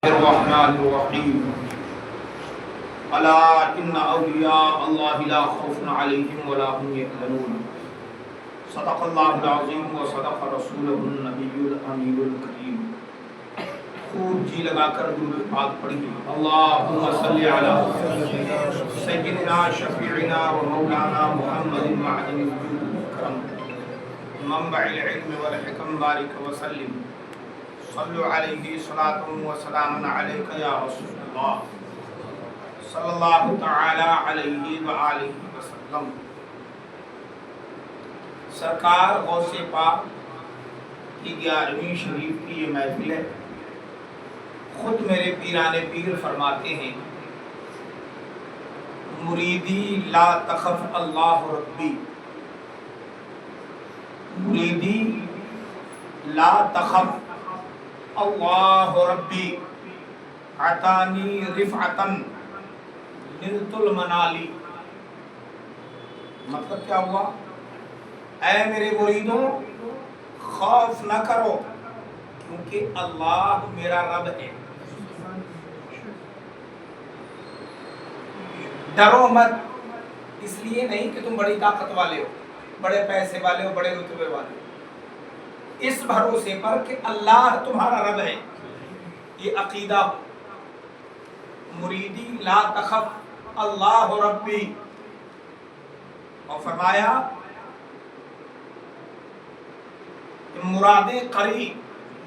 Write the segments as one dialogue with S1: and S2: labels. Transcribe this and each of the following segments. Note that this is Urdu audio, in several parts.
S1: الرحمن الرحیم الا ان اولیاء اللہ لا خوف علیہم ولا هم یحزنون صدق اللہ العظیم و صدق رسولہ النبی الامین الکریم۔ خوب جی لگا کر درود پاک پڑھیے۔ اللہم صلی علی سیدنا شفیعنا و مولانا محمد معدن الجود والکرم منبع العلم والحکم بارک وسلم صلو علیہ صلاۃ و سلام علیک یا رسول اللہ صلی اللہ تعالی علیہ وآلہ وسلم۔ سرکار غوث پاک کی 11ویں شریف کی یہ محفل ہے۔ خود میرے پیران پیر فرماتے ہیں مریدی لا تخف اللہ ربی، مریدی لا تخف اللہ ربی عطانی رفعتن نلت المنالی۔ مطلب کیا ہوا؟ اے میرے مریدوں خوف نہ کرو کیونکہ اللہ میرا رب ہے۔ ڈرو مت، اس لیے نہیں کہ تم بڑی طاقت والے ہو، بڑے پیسے والے ہو، بڑے رتبے والے ہو، اس بھروسے پر کہ اللہ تمہارا رب ہے، یہ عقیدہ ہو۔ مریدی لا تخف اللہ ربی، اور فرمایا کہ مراد قریب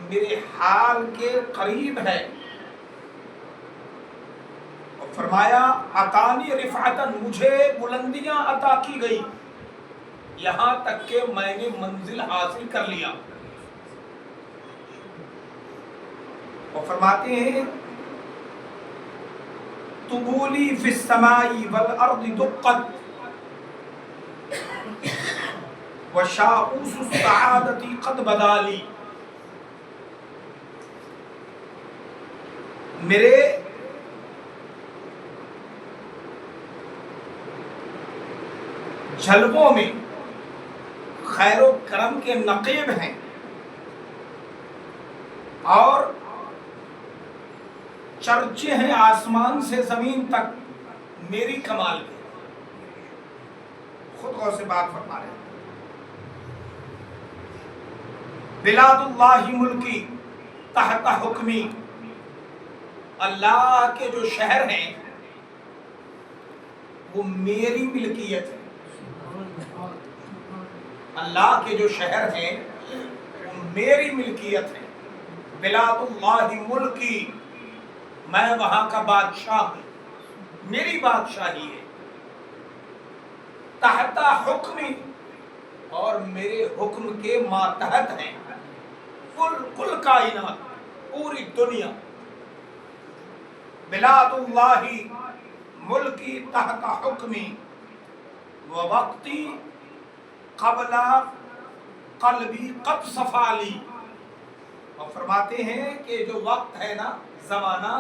S1: میرے حال کے قریب ہے، اور فرمایا عطانی رفعتن، مجھے بلندیاں عطا کی گئی یہاں تک کہ میں نے منزل حاصل کر لیا۔ وہ فرماتے ہیں طبولی فی السماء والارض دقت وشاؤس السعادت قد بدالی۔ میرے جلووں میں خیر و کرم کے نقیب ہیں اور چرچے ہیں آسمان سے زمین تک میری کمال کے۔ خود غور سے بات فرما رہے ہیں بلاد اللہ ملکی تحت حکمی، اللہ کے جو شہر ہیں وہ میری ملکیت ہے۔ اللہ کے جو شہر ہیں وہ میری ملکیت ہے۔ بلاد اللہ ملکی، میں وہاں کا بادشاہ ہوں، میری بادشاہی ہے۔ تحت حکمی، اور میرے حکم کے ماتحت ہیں کل کائنات، پوری دنیا۔ بلاد اللہ ملکی تحت حکمی ووقتی قبل قلبی قد صفالی۔ اور فرماتے ہیں کہ جو وقت ہے نا، زمانہ،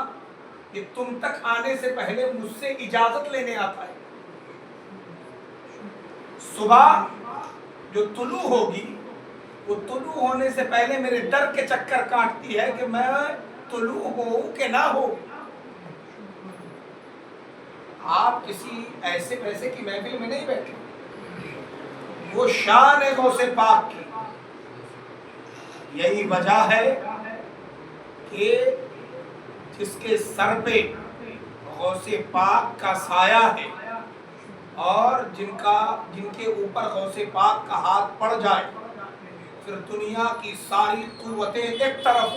S1: کہ تم تک آنے سے پہلے مجھ سے اجازت لینے آتا ہے۔ صبح جو طلوع ہوگی وہ طلوع ہونے سے پہلے میرے ڈر کے چکر کاٹتی ہے کہ میں طلوع ہوں کہ نہ ہو۔ آپ کسی ایسے پیسے کی محفل میں نہیں بیٹھے، وہ شان ہے غوث پاک کی۔ یہی وجہ ہے کہ جس کے سر پہ غوث پاک کا سایہ ہے اور جن کے اوپر غوث پاک کا ہاتھ پڑ جائے، پھر دنیا کی ساری قوتیں ایک طرف،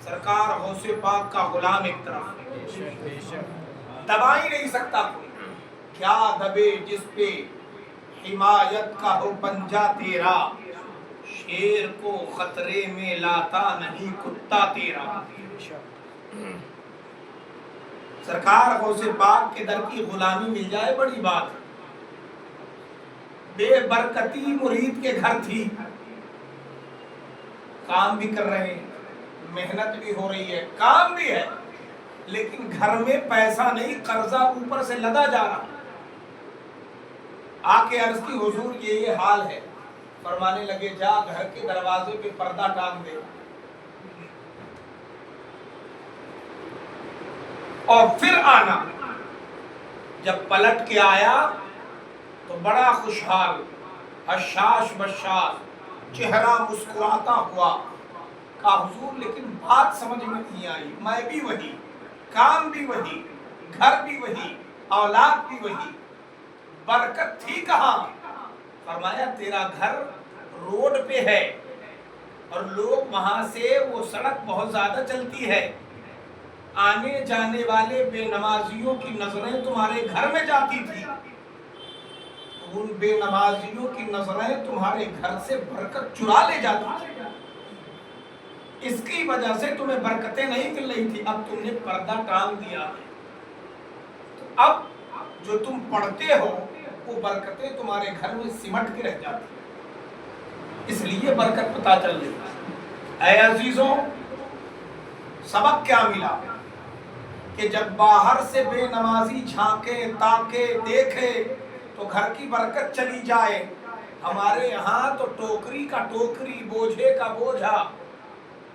S1: سرکار غوث پاک کا غلام ایک طرف۔ دبا ہی نہیں سکتا کوئی، کیا دبے جس پہ حمایت کا ہو پنجہ تیرا، شیر کو خطرے میں لاتا نہیں کتا تیرا۔ سرکار غوث پاک کے در کی غلامی مل جائے بڑی بات۔ بے برکتی مرید کے گھر تھی، کام بھی کر رہے ہیں، محنت بھی ہو رہی ہے، کام بھی ہے، لیکن گھر میں پیسہ نہیں، قرضہ اوپر سے لدا جا رہا۔ آ کے عرض کی حضور یہ حال ہے۔ فرمانے لگے جا گھر کے دروازے پہ پردہ ٹانگ دے۔ اور پھر آنا. جب پلٹ کے آیا تو بڑا خوشحال، حشاش بشاش، چہرہ مسکراتا ہوا. کہا حضور لیکن بات سمجھ میں نہیں آئی، میں بھی وہی، کام بھی وہی، گھر بھی وہی، اولاد بھی وہی، برکت تھی کہاں؟ فرمایا تیرا گھر روڈ پہ ہے اور لوگ وہاں سے، وہ سڑک بہت زیادہ چلتی ہے، آنے جانے والے بے نمازیوں کی نظریں تمہارے گھر میں جاتی تھی، ان بے نمازیوں کی نظریں تمہارے گھر سے برکت چرا لے جاتی تھی، اس کی وجہ سے تمہیں برکتیں نہیں مل رہی تھی. اب تم نے پردہ ٹال دیا ہے، تو اب جو تم پڑھتے ہو وہ برکتیں تمہارے گھر میں سمٹ کے رہ جاتی ہیں، اس لیے برکت پتہ چل رہی ہے. اے عزیزوں، سبق کیا ملا کہ جب باہر سے بے نمازی جھانکے، تاکے، دیکھے تو گھر کی برکت چلی جائے. ہمارے یہاں تو ٹوکری کا ٹوکری، بوجھے کا بوجھا،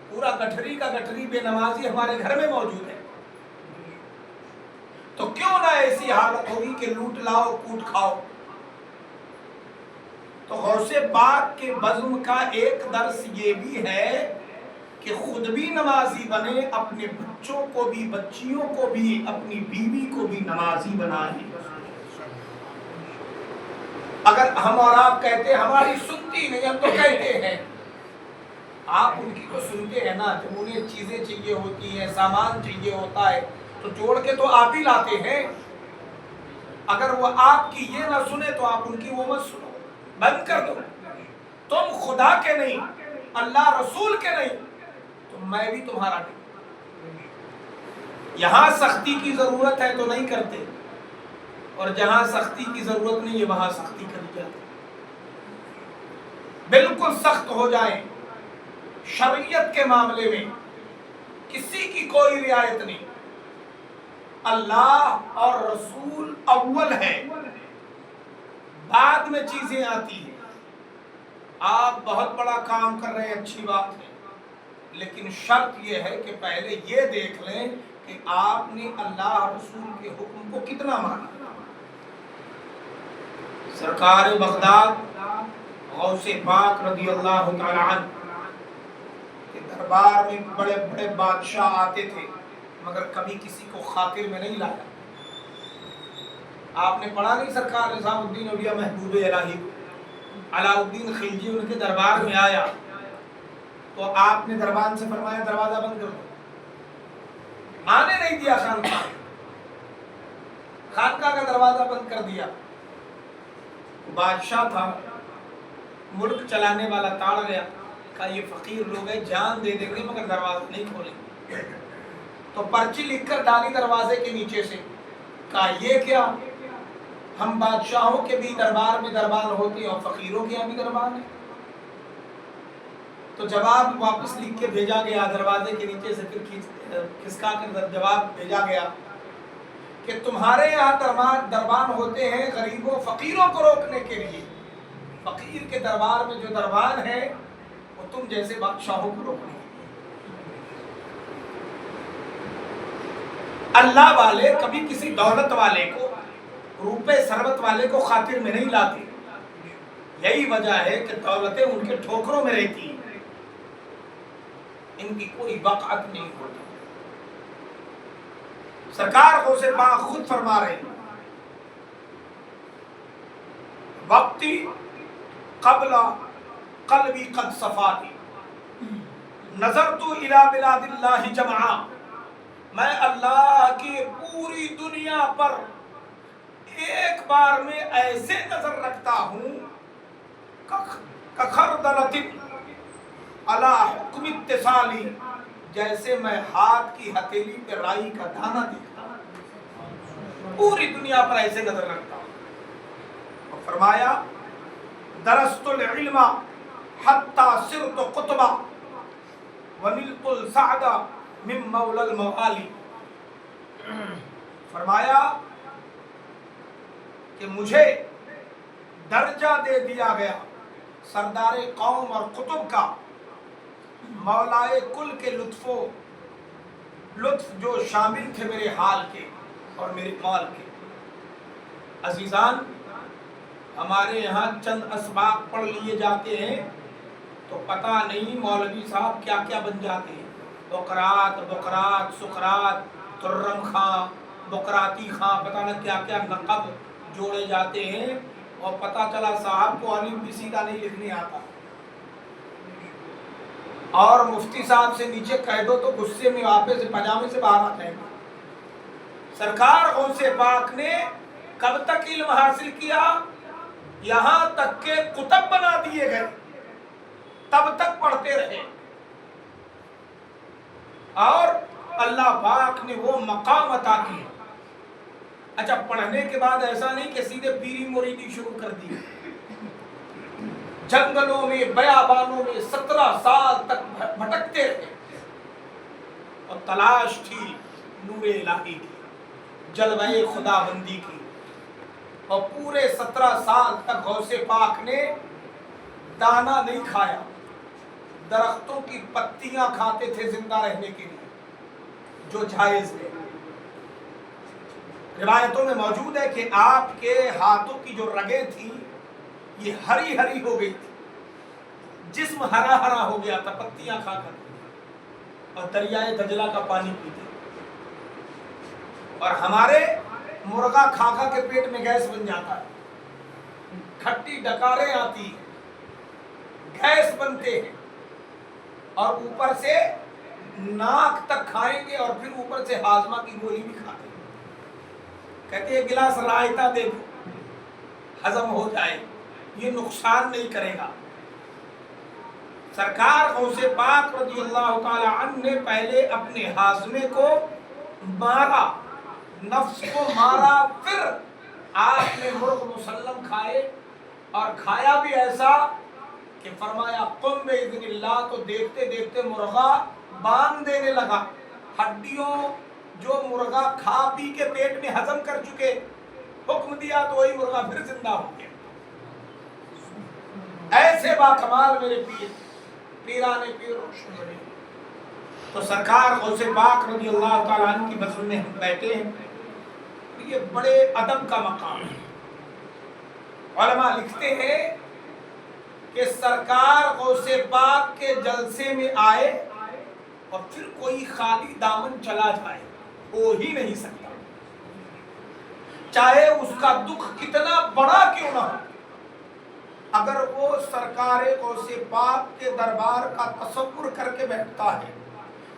S1: پورا گٹھری کا گٹھری بے نمازی ہمارے گھر میں موجود ہے. تو کیوں نہ ایسی حالت ہوگی کہ لوٹ لاؤ کوٹ کھاؤ. تو غوث پاک کے بزم کا ایک درس یہ بھی ہے کہ خود بھی نمازی بنے، اپنے بچوں کو بھی، بچیوں کو بھی، اپنی بیوی کو بھی نمازی بنائیں. اگر ہم اور آپ کہتے ہیں ہماری سنتی نہیں، ہم تو کہتے ہیں، آپ ان کی تو سنتے ہیں نا. جب انہیں چیزیں چاہیے ہوتی ہیں، سامان چاہیے ہوتا ہے تو جوڑ کے تو آپ ہی لاتے ہیں. اگر وہ آپ کی یہ نہ سنے تو آپ ان کی وہ مت سنو، بند کر دو. تم خدا کے نہیں، اللہ رسول کے نہیں، تو میں بھی تمہارا نہیں. یہاں سختی کی ضرورت ہے تو نہیں کرتے، اور جہاں سختی کی ضرورت نہیں ہے وہاں سختی کری جاتی. بالکل سخت ہو جائیں شریعت کے معاملے میں، کسی کی کوئی رعایت نہیں. اللہ اور رسول اول ہے، بعد میں چیزیں آتی ہیں. آپ بہت بڑا کام کر رہے ہیں، اچھی بات ہے، لیکن شرط یہ ہے کہ پہلے یہ دیکھ لیں کہ آپ نے اللہ رسول کے حکم کو کتنا مانا. سرکار بغداد غوث پاک رضی اللہ تعالی عنہ کے دربار میں بڑے بڑے بادشاہ آتے تھے، مگر کبھی کسی کو خاطر میں نہیں لایا. آپ نے پڑھا نہیں سرکار نظام الدین اولیاء محبوب الہی علاء الدین خلجی ان کے دربار میں آیا تو آپ نے دربان سے فرمایا دروازہ بند کر دو. آنے نہیں دیا خانقاہ کا دروازہ بند کر دیا. بادشاہ تھا، ملک چلانے والا تاڑ گیا، کہا یہ فقیر لوگ ہیں، جان دے دیں گے مگر دروازہ نہیں کھولیں گے. تو پرچی لکھ کر ڈالی دروازے کے نیچے سے. کہا یہ کیا، ہم بادشاہوں کے بھی دربار میں دربان ہوتے اور فقیروں کے یہاں بھی دربان ہے. تو جواب واپس لکھ کے بھیجا گیا دروازے کے نیچے سے، پھر کھسکا کر جواب بھیجا گیا کہ تمہارے یہاں دربان ہوتے ہیں غریبوں فقیروں کو روکنے کے لیے، فقیر کے دربار میں جو دربان ہے وہ تم جیسے بادشاہوں کو روکنے کے لیے. اللہ والے کبھی کسی دولت والے کو، روپے ثروت والے کو خاطر میں نہیں لاتے. یہی وجہ ہے کہ دولتیں ان کے ٹھوکروں میں رہتی ہیں، ان کی کوئی وقعت نہیں ہوتی. سرکار غوث پاک خود فرما رہے ہیں وقتی قبل قلبی قد صفاتی نظرت الی بلاد اللہ جمعا. میں اللہ کی پوری دنیا پر ایک بار میں ایسے نظر رکھتا ہوں کخردلۃ علی حکم اتصالی، جیسے میں ہاتھ کی ہتھیلی پہ رائی کا دانہ دیکھتا ہوں، پوری دنیا پر ایسے نظر رکھتا ہوں. اور فرمایا درست العلم حتی صرت قطبا ونلت السعد من مولا الموالی. فرمایا کہ مجھے درجہ دے دیا گیا سردار قوم اور قطب کا، مولائے کل کے لطف و لطف جو شامل تھے میرے حال کے اور میرے مال کے۔ عزیزان، ہمارے یہاں چند اسباق پڑھ لیے جاتے ہیں تو پتہ نہیں مولوی صاحب کیا کیا بن جاتے ہیں، بقرات، سقرات، ترم خاں، بقراتی خاں، پتہ نہ کیا کیا لقب جوڑے جاتے ہیں، اور پتہ چلا صاحب کو الف بھی سیدھا نہیں لکھنے آتا، اور مفتی صاحب سے نیچے کہہ دو تو غصے میں واپس سے پاجامے سے باہر آتے ہیں۔ سرکار غوث پاک نے کب تک علم حاصل کیا؟ یہاں تک کہ کتب بنا دیے گئے، تب تک پڑھتے رہے، اور اللہ پاک نے وہ مقام عطا کیا۔ اچھا، پڑھنے کے بعد ایسا نہیں کہ سیدھے پیری مریدی شروع کر دی، جنگلوں میں بیابانوں میں 17 سال تک بھٹکتے رہے، اور تلاش تھی نور الہی کی، جلوہ خدا بندی کی، اور پورے 17 سال تک غوث پاک نے دانا نہیں کھایا، درختوں کی پتیاں کھاتے تھے زندہ رہنے کے لیے، جو جائز ہے۔ روایتوں میں موجود ہے کہ آپ کے ہاتھوں کی جو رگیں تھیں یہ ہری ہری ہو گئی تھی، جسم ہرا ہرا ہو گیا تھا پتیاں کھا کر، اور دریائے دجلہ کا پانی پیتے، اور ہمارے مرغا کھا کھا کے پیٹ میں گیس بن جاتا ہے، کھٹی ڈکاریں آتی ہیں، گیس بنتے ہیں، اور اوپر سے ناک تک کھائیں گے، اور پھر اوپر سے ہاضمہ کی گولی بھی کھاتے ہیں، کہتے ہیں گلاس رائتا دے دو ہضم ہو جائے، یہ نقصان نہیں کرے گا۔ سرکار غوث پاک رضی اللہ تعالی عنہ نے پہلے اپنے ہاضمے کو مارا، نفس کو مارا، پھر آپ نے مرغ مسلم کھائے، اور کھایا بھی ایسا کہ فرمایا قم باذن اللہ، تو دیکھتے دیکھتے مرغا بانگ دینے لگا، ہڈیوں جو مرغا کھا پی کے پیٹ میں ہضم کر چکے، حکم دیا تو وہی مرغا پھر زندہ ہو گیا۔ ایسے باکمال میرے پیرانے پیر روشن بنے۔ تو سرکار غوث پاک رضی اللہ تعالیٰ عنہ کی بزم میں ہم بیٹھے ہیں، یہ بڑے ادب کا مقام ہے۔ علماء لکھتے ہیں کہ سرکار غوث پاک کے جلسے میں آئے اور پھر کوئی خالی دامن چلا جائے، ہو ہی نہیں سکتا، چاہے اس کا دکھ کتنا بڑا کیوں نہ ہو۔ اگر وہ سرکار غوث پاک کے دربار کا تصور کر کے بیٹھتا ہے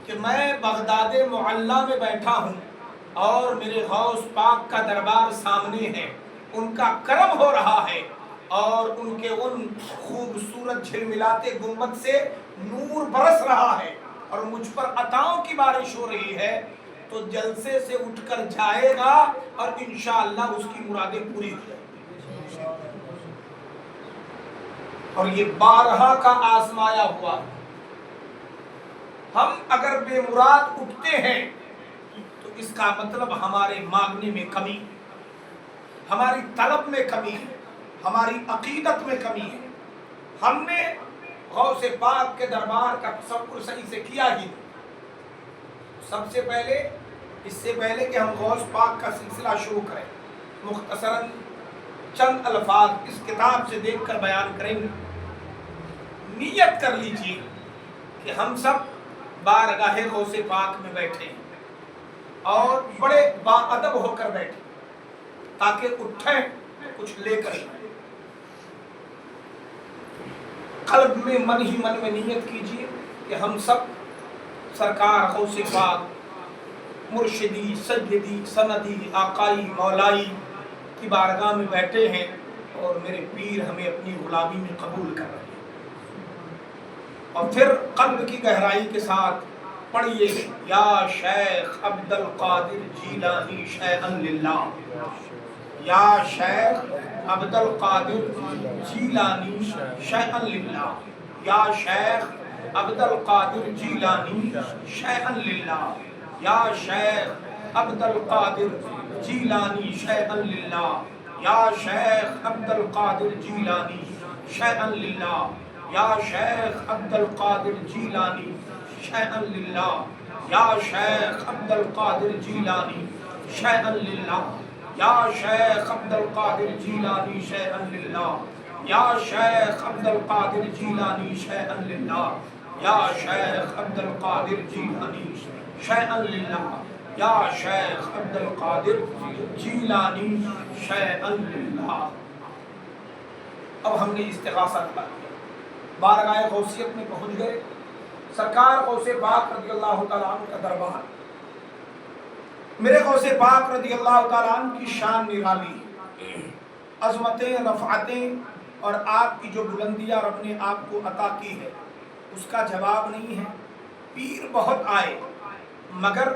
S1: کہ میں بغداد معلیٰ میں بیٹھا ہوں اور میرے غوث پاک کا دربار سامنے ہے، ان کا کرم ہو رہا ہے، اور ان کے ان خوبصورت جھلملاتے گنبد سے نور برس رہا ہے، اور مجھ پر عطاؤں کی بارش ہو رہی ہے، تو جلسے سے اٹھ کر جائے گا، اور انشاءاللہ اس کی مرادیں پوری ہو جائیں گی۔ اور یہ بارہا کا آزمایا ہوا، ہم اگر بے مراد اٹھتے ہیں تو اس کا مطلب ہمارے مانگنے میں کمی، ہماری طلب میں کمی ہے، ہماری عقیدت میں کمی ہے، ہم نے غوث پاک کے دربار کا تصور صحیح سے کیا ہی نہیں۔ سب سے پہلے، اس سے پہلے کہ ہم غوث پاک کا سلسلہ شروع کریں، مختصراً چند الفاظ اس کتاب سے دیکھ کر بیان کریں گے۔ نیت کر لیجئے کہ ہم سب بارگاہ غوث پاک میں بیٹھے ہیں، اور بڑے باادب ہو کر بیٹھے، تاکہ اٹھیں کچھ لے کر جائیں۔ قلب میں من ہی من میں نیت کیجئے کہ ہم سب سرکار غوث پاک مرشدی سیدی سندی آقائی مولائی کی بارگاہ میں بیٹھے ہیں، اور میرے پیر ہمیں اپنی غلامی میں قبول کر رہے ہیں۔ اور پھر قلب کی گہرائی کے ساتھ پڑھیے، یا شیخ عبد القادر جیلانی شیئا للہ، یا شیخ عبد القادر جیلانی شیئا للہ، یا شیخ عبد القادر جیلانی شیئا للہ، یا شیخ عبد القادر جیلانی شیئا للہ، یا شیخ عبد القادر جیلانی شیئا للہ، یا شیخ عبد القادر جیلانی شیئا للہ، یا شیخ عبد القادر جیلانی شیئا للہ، یا شیخ عبد القادر جیلانی شیئا للہ، یا شیخ عبد القادر جیلانی شیئا للہ، یا شیخ عبد القادر جیلانی شیئا للہ، یا شیخ عبد القادر جیلانی شیئا للہ۔ اب ہم نے استغاثہ کیا، بارگاہ غوثیت میں پہنچ گئے، سرکار غوث پاک رضی اللہ تعالیٰ عنہ کا دربار، میرے غوث پاک رضی اللہ تعالیٰ عنہ کی شان نرالی، عظمتیں، رفعتیں اور آپ کی جو بلندیاں رب نے آپ کو عطا کی ہے اس کا جواب نہیں ہے۔ پیر بہت آئے مگر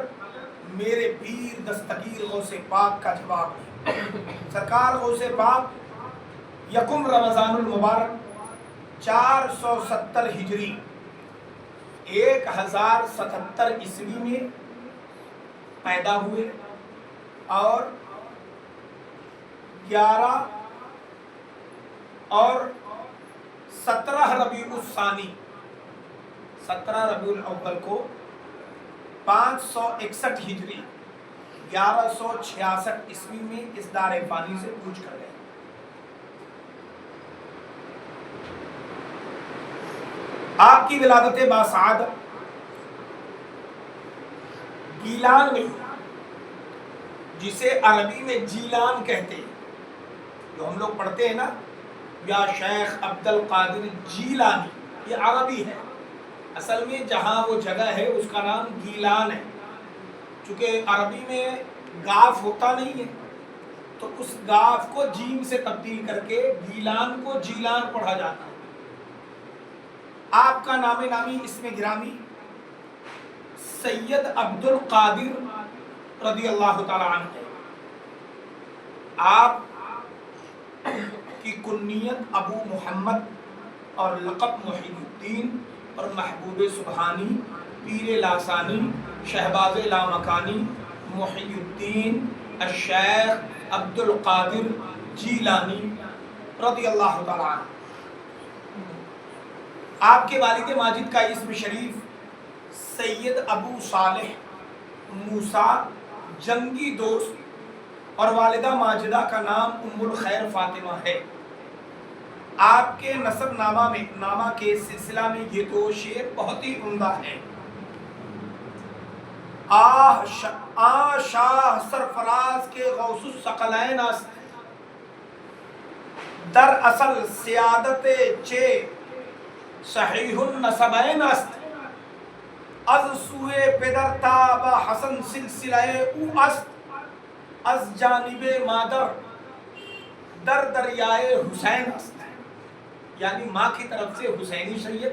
S1: میرے پیر دستگیر غوث پاک کا جواب نہیں۔ سرکار غوث پاک یکم رمضان المبارک 470 ہجری 1077 عیسوی میں پیدا ہوئے اور 11 اور 17 ربیع الثانی 17 ربیع الاول کو 561 ہجری 1166 عیسوی میں اس دار فانی سے کوچ کر گئے۔ آپ کی ولادت باسعادت گیلان میں، جسے عربی میں جیلان کہتے ہیں، جو ہم لوگ پڑھتے ہیں نا یا شیخ عبد القادر جیلانی، یہ عربی ہے، اصل میں جہاں وہ جگہ ہے اس کا نام گیلان ہے، چونکہ عربی میں گاف ہوتا نہیں ہے تو اس گاف کو جیم سے تبدیل کر کے گیلان کو جیلان پڑھا جاتا ہے۔ آپ کا نام نامی اسم گرامی سید عبد القادر رضی اللہ تعالیٰ عنہ ہے۔ آپ کی کنیت ابو محمد اور لقب محی الدین اور محبوب سبحانی، پیر لاسانی، شہباز لامکانی، محی الدین الشیخ عبد القادر جیلانی رضی اللہ تعالیٰ عنہ۔ آپ کے والد ماجد کا اسم شریف سید ابو صالح موسیٰ جنگی دوست اور والدہ ماجدہ کا نام ام الخیر فاطمہ ہے۔ آپ کے نسب نامہ کے سلسلہ میں یہ دو شعر بہت ہی عمدہ ہیں۔ شاہ سرفراز کے غوث الثقلین است، در اصل سیادت چے صحیح النسبین است، از سوئے پدر تا با حسن سلسلہ او است، از جانب مادر در دریائے حسین است، یعنی ماں کی طرف سے حسینی سید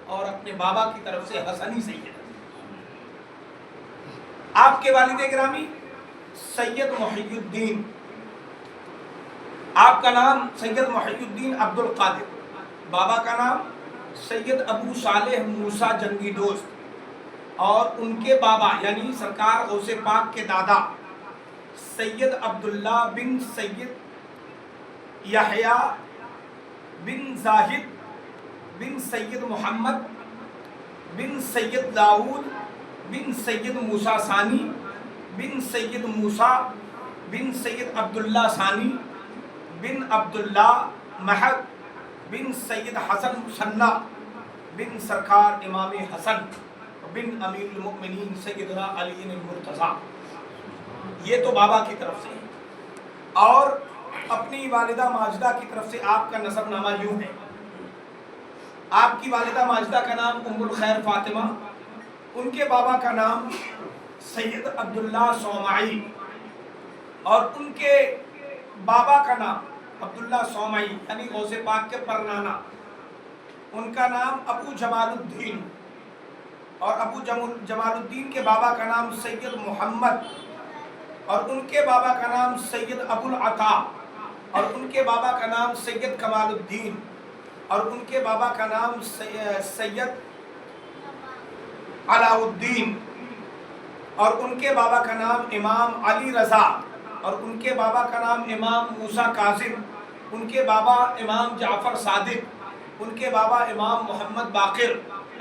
S1: اور اپنے بابا کی طرف سے حسنی سید۔ آپ کے والد گرامی سید محی الدین، آپ کا نام سید محی الدین عبد القادر، بابا کا نام سید ابو صالح موسیٰ جنگی دوست، اور ان کے بابا یعنی سرکار غوث پاک کے دادا سید عبداللہ بن سید یحییٰ بن زاہد بن سید محمد بن سید داؤد بن سید موسیٰ ثانی بن سید موسیٰ بن سید عبداللہ ثانی بن عبداللہ مہد بن سید حسن ثنا بن سرکار امام حسن بن امیر المؤمنین سیدنا علی المرتضیٰ، یہ تو بابا کی طرف سے ہے۔ اور اپنی والدہ ماجدہ کی طرف سے آپ کا نسب نامہ یوں ہے۔ آپ کی والدہ ماجدہ کا نام ام الخیر فاطمہ، ان کے بابا کا نام سید عبداللہ صومعی، اور ان کے بابا کا نام عبداللہ صومعی یعنی غوث پاک کے پرنانا، ان کا نام ابو جمال الدین، اور ابو جمال الدین کے بابا کا نام سید محمد، اور ان کے بابا کا نام سید ابو العطا، اور ان کے بابا کا نام سید کمال الدین، اور ان کے بابا کا نام سید علاء الدین، اور ان کے بابا کا نام امام علی رضا، اور ان کے بابا کا نام امام موسیٰ کاظم، ان کے بابا امام جعفر صادق، ان کے بابا امام محمد باقر،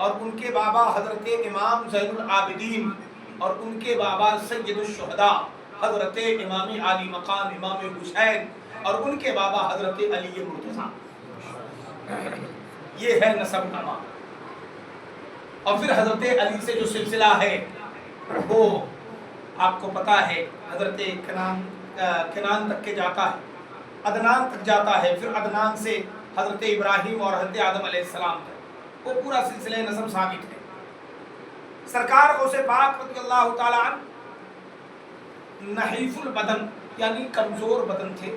S1: اور ان کے بابا حضرت امام زین العابدین اور ان کے بابا سید الشہداء حضرت امام علی مقام امام حسین اور ان کے بابا حضرت علی مرتضیٰ. یہ ہے نسب نامہ. اور پھر حضرت علی سے جو سلسلہ ہے وہ آپ کو پتا ہے حضرت کنان تک کے جاتا ہے، عدنان تک جاتا ہے، پھر عدنان سے حضرت ابراہیم اور حضرت آدم علیہ السلام تک، وہ پورا سلسلہ نسب ثابت ہے. سرکار غوث پاک رضی اللہ تعالی عنہ نحیف البدن یعنی کمزور بدن تھے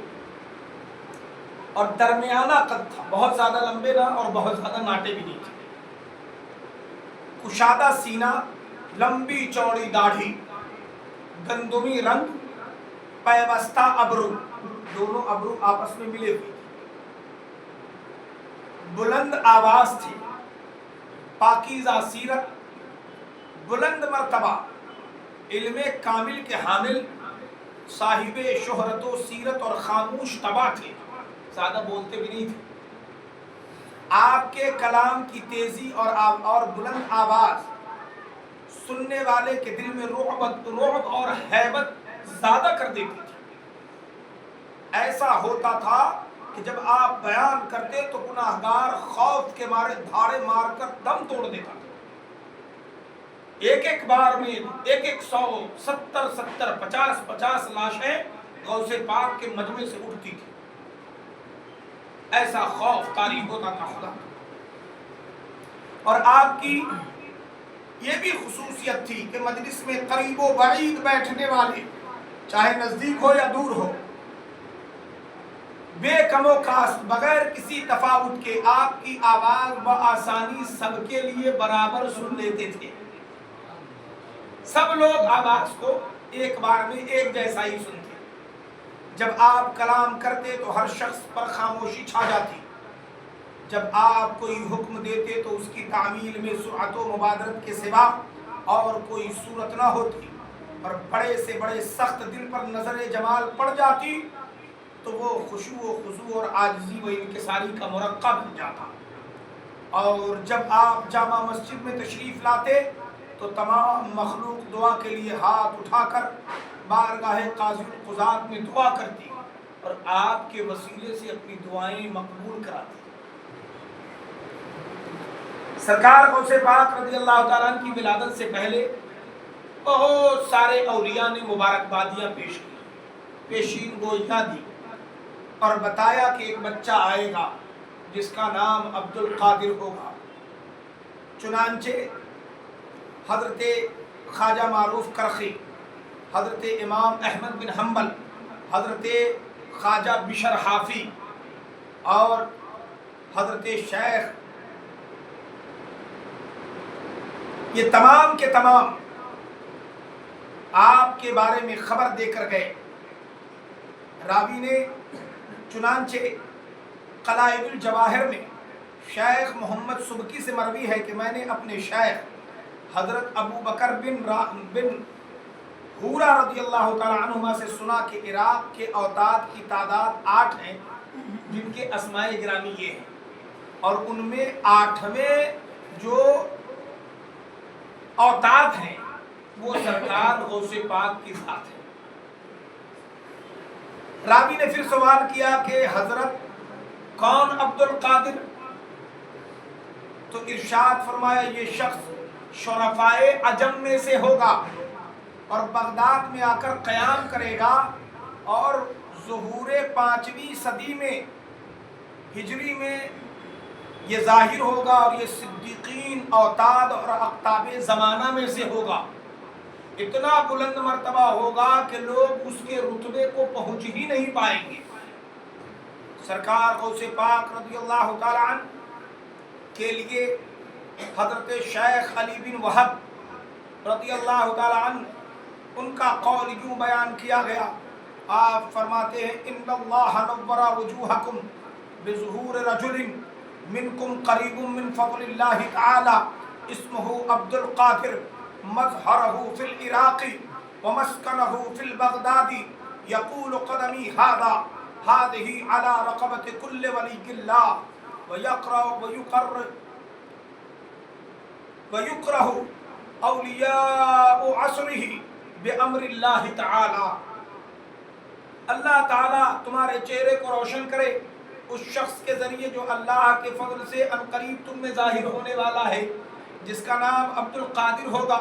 S1: اور درمیانہ قد تھا، بہت زیادہ لمبے نہ اور بہت زیادہ ناٹے بھی نہیں تھے. کشادہ سینہ، لمبی چوڑی داڑھی، گندمی رنگ، پیوستہ ابرو، دونوں ابرو آپس میں ملے ہوئے، بلند آواز تھی، پاکیزہ سیرت، بلند مرتبہ، علم کامل کے حامل، صاحب شہرت و سیرت اور خاموش طبع تھے، زیادہ بولتے بھی نہیں تھے. آپ کے کلام کی تیزی اور بلند آواز سننے والے کے دل میں رعب اور ہیبت زیادہ کر دیتی تھی. ایسا ہوتا تھا کہ جب آپ بیان کرتے تو گناہگار خوف کے مارے دھاڑے مار کر دم توڑ دیتا تھا. ایک ایک بار میں 100 70 50 لاشیں غوث پاک کے مجمع سے اٹھتی تھی. ایسا خوف طاری ہوتا تھا خدا. اور آپ کی یہ بھی خصوصیت تھی کہ مجلس میں قریب و بعید بیٹھنے والے چاہے نزدیک ہو یا دور ہو، بے کم و کاست بغیر کسی تفاوت کے آپ کی آواز بآسانی سب کے لیے برابر سن لیتے تھے. سب لوگ آواز کو ایک بار میں ایک جیسا ہی سنتے. جب آپ کلام کرتے تو ہر شخص پر خاموشی چھا جاتی. جب آپ کوئی حکم دیتے تو اس کی تعمیل میں سرعت و مبادرت کے سوا اور کوئی صورت نہ ہوتی، اور بڑے سے بڑے سخت دل پر نظر جمال پڑ جاتی تو وہ خشوع و خضوع اور عاجزی و انکساری کا مرقع بن جاتا. اور جب آپ جامع مسجد میں تشریف لاتے تو تمام مخلوق دعا کے لیے ہاتھ اٹھا کر بارگاہ قاضی القضات میں دعا کرتی اور آپ کے وسیلے سے اپنی دعائیں مقبول کراتی. سرکار غوث پاک رضی اللہ تعالیٰ عنہ کی ولادت سے پہلے بہت سارے اولیاء نے مبارکبادیاں پیش کی، پیشین گوئیاں دی اور بتایا کہ ایک بچہ آئے گا جس کا نام عبد القادر ہوگا. چنانچہ حضرت خواجہ معروف کرخی، حضرت امام احمد بن حنبل، حضرت خواجہ بشر حافی اور حضرت شیخ، یہ تمام کے تمام آپ کے بارے میں خبر دے کر گئے. راوی نے چنانچہ قلائد الجواہر میں شیخ محمد سبکی سے مروی ہے کہ میں نے اپنے شیخ حضرت ابو بکر بن حورہ رضی اللہ تعالی عنہما سے سنا کہ عراق کے اوتاد کی تعداد 8 ہیں جن کے اسماء گرامی یہ ہیں، اور ان میں 8ویں جو اوتاد ہیں وہ سرکار غوث پاک کی ذات ہے. راوی نے پھر سوال کیا کہ حضرت کون عبد القادر؟ تو ارشاد فرمایا یہ شخص شرفائے عجم میں سے ہوگا اور بغداد میں آ کر قیام کرے گا، اور ظہور 5ویں صدی میں ہجری میں یہ ظاہر ہوگا اور یہ صدیقین اوتاد اور اقطاب زمانہ میں سے ہوگا. اتنا بلند مرتبہ ہوگا کہ لوگ اس کے رتبے کو پہنچ ہی نہیں پائیں گے. سرکار غوث پاک رضی اللہ تعالی عنہ کے لیے حضرت شیخ علی بن وہب رضی اللہ تعالی عنہ ان کا قول یوں بیان کیا گیا. آپ فرماتے ہیں ان اللہ نور وجوہکم بظہور رجل منکم قریب من فضل اللہ تعالی اسمہ عبد القادر مظہرہ فی العراق ومسکنہ فی البغداد یقول قدمی هذه على رقبة كل ولي الله ويقرأ ويقرر وَيُكْرَهُ أَوْلِيَاءُ عَصْرِهِ بِأَمْرِ اللَّهِ تعالی۔ اللہ تعالیٰ تمہارے چہرے کو روشن کرے اس شخص کے ذریعے جو اللہ کے فضل سے عنقریب تم میں ظاہر ہونے والا ہے، جس کا نام عبد القادر ہوگا۔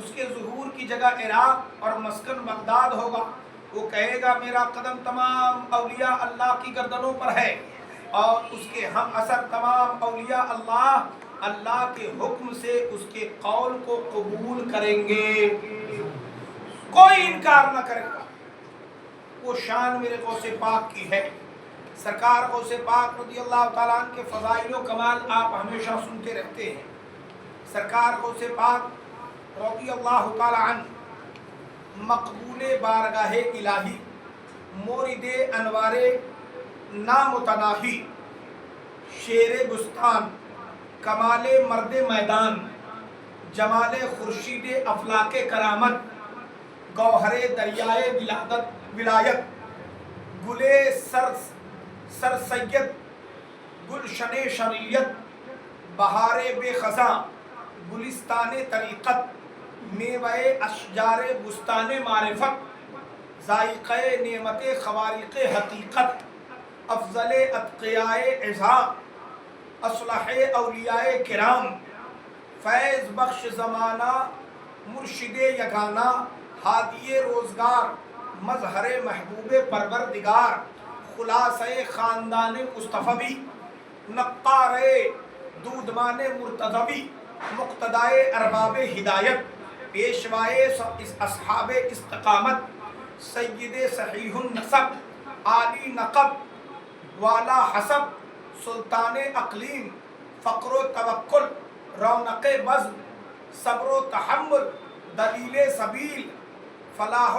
S1: اس کے ظہور کی جگہ عراق اور مسکن بغداد ہوگا۔ وہ کہے گا میرا قدم تمام اولیاء اللہ کی گردنوں پر ہے، اور اس کے ہم اثر تمام اولیاء اللہ کے حکم سے اس کے قول کو قبول کریں گے، کوئی انکار نہ کرے گا۔ وہ شان میرے غوث پاک کی ہے۔ سرکار غوث پاک رضی اللہ تعالیٰ عنہ کے فضائل و کمال آپ ہمیشہ سنتے رہتے ہیں۔ سرکار غوث پاک رضی اللہ تعالیٰ عنہ مقبول بارگاہ الہی، مورد انوار نامتناہی، شیر بستان، کمال مرد میدان، جمال خورشید افلاک کرامت، گوہر دریائے ولایت، گلے سر سید، گلشن شریعت، بہار بے خزاں، گلستان طریقت، میوہ اشجار بستان معرفت، ذائقہ نعمت خوارق حقیقت، افضل اتقیاء عظام، اصلح اولیاء کرام، فیض بخش زمانہ، مرشد یگانہ، ہادی روزگار، مظہر محبوب پروردگار، خلاصہ خاندان مصطفی، نقار دودمان مرتضوی، مقتدائے ارباب ہدایت، پیشوائے اصحاب استقامت، سید صحیح النسب، عالی نقب، والا حسب، سلطان اقلیم، فقر و توکل، رونق بزم، صبر و تحمل، دلیل سبیل، فلاح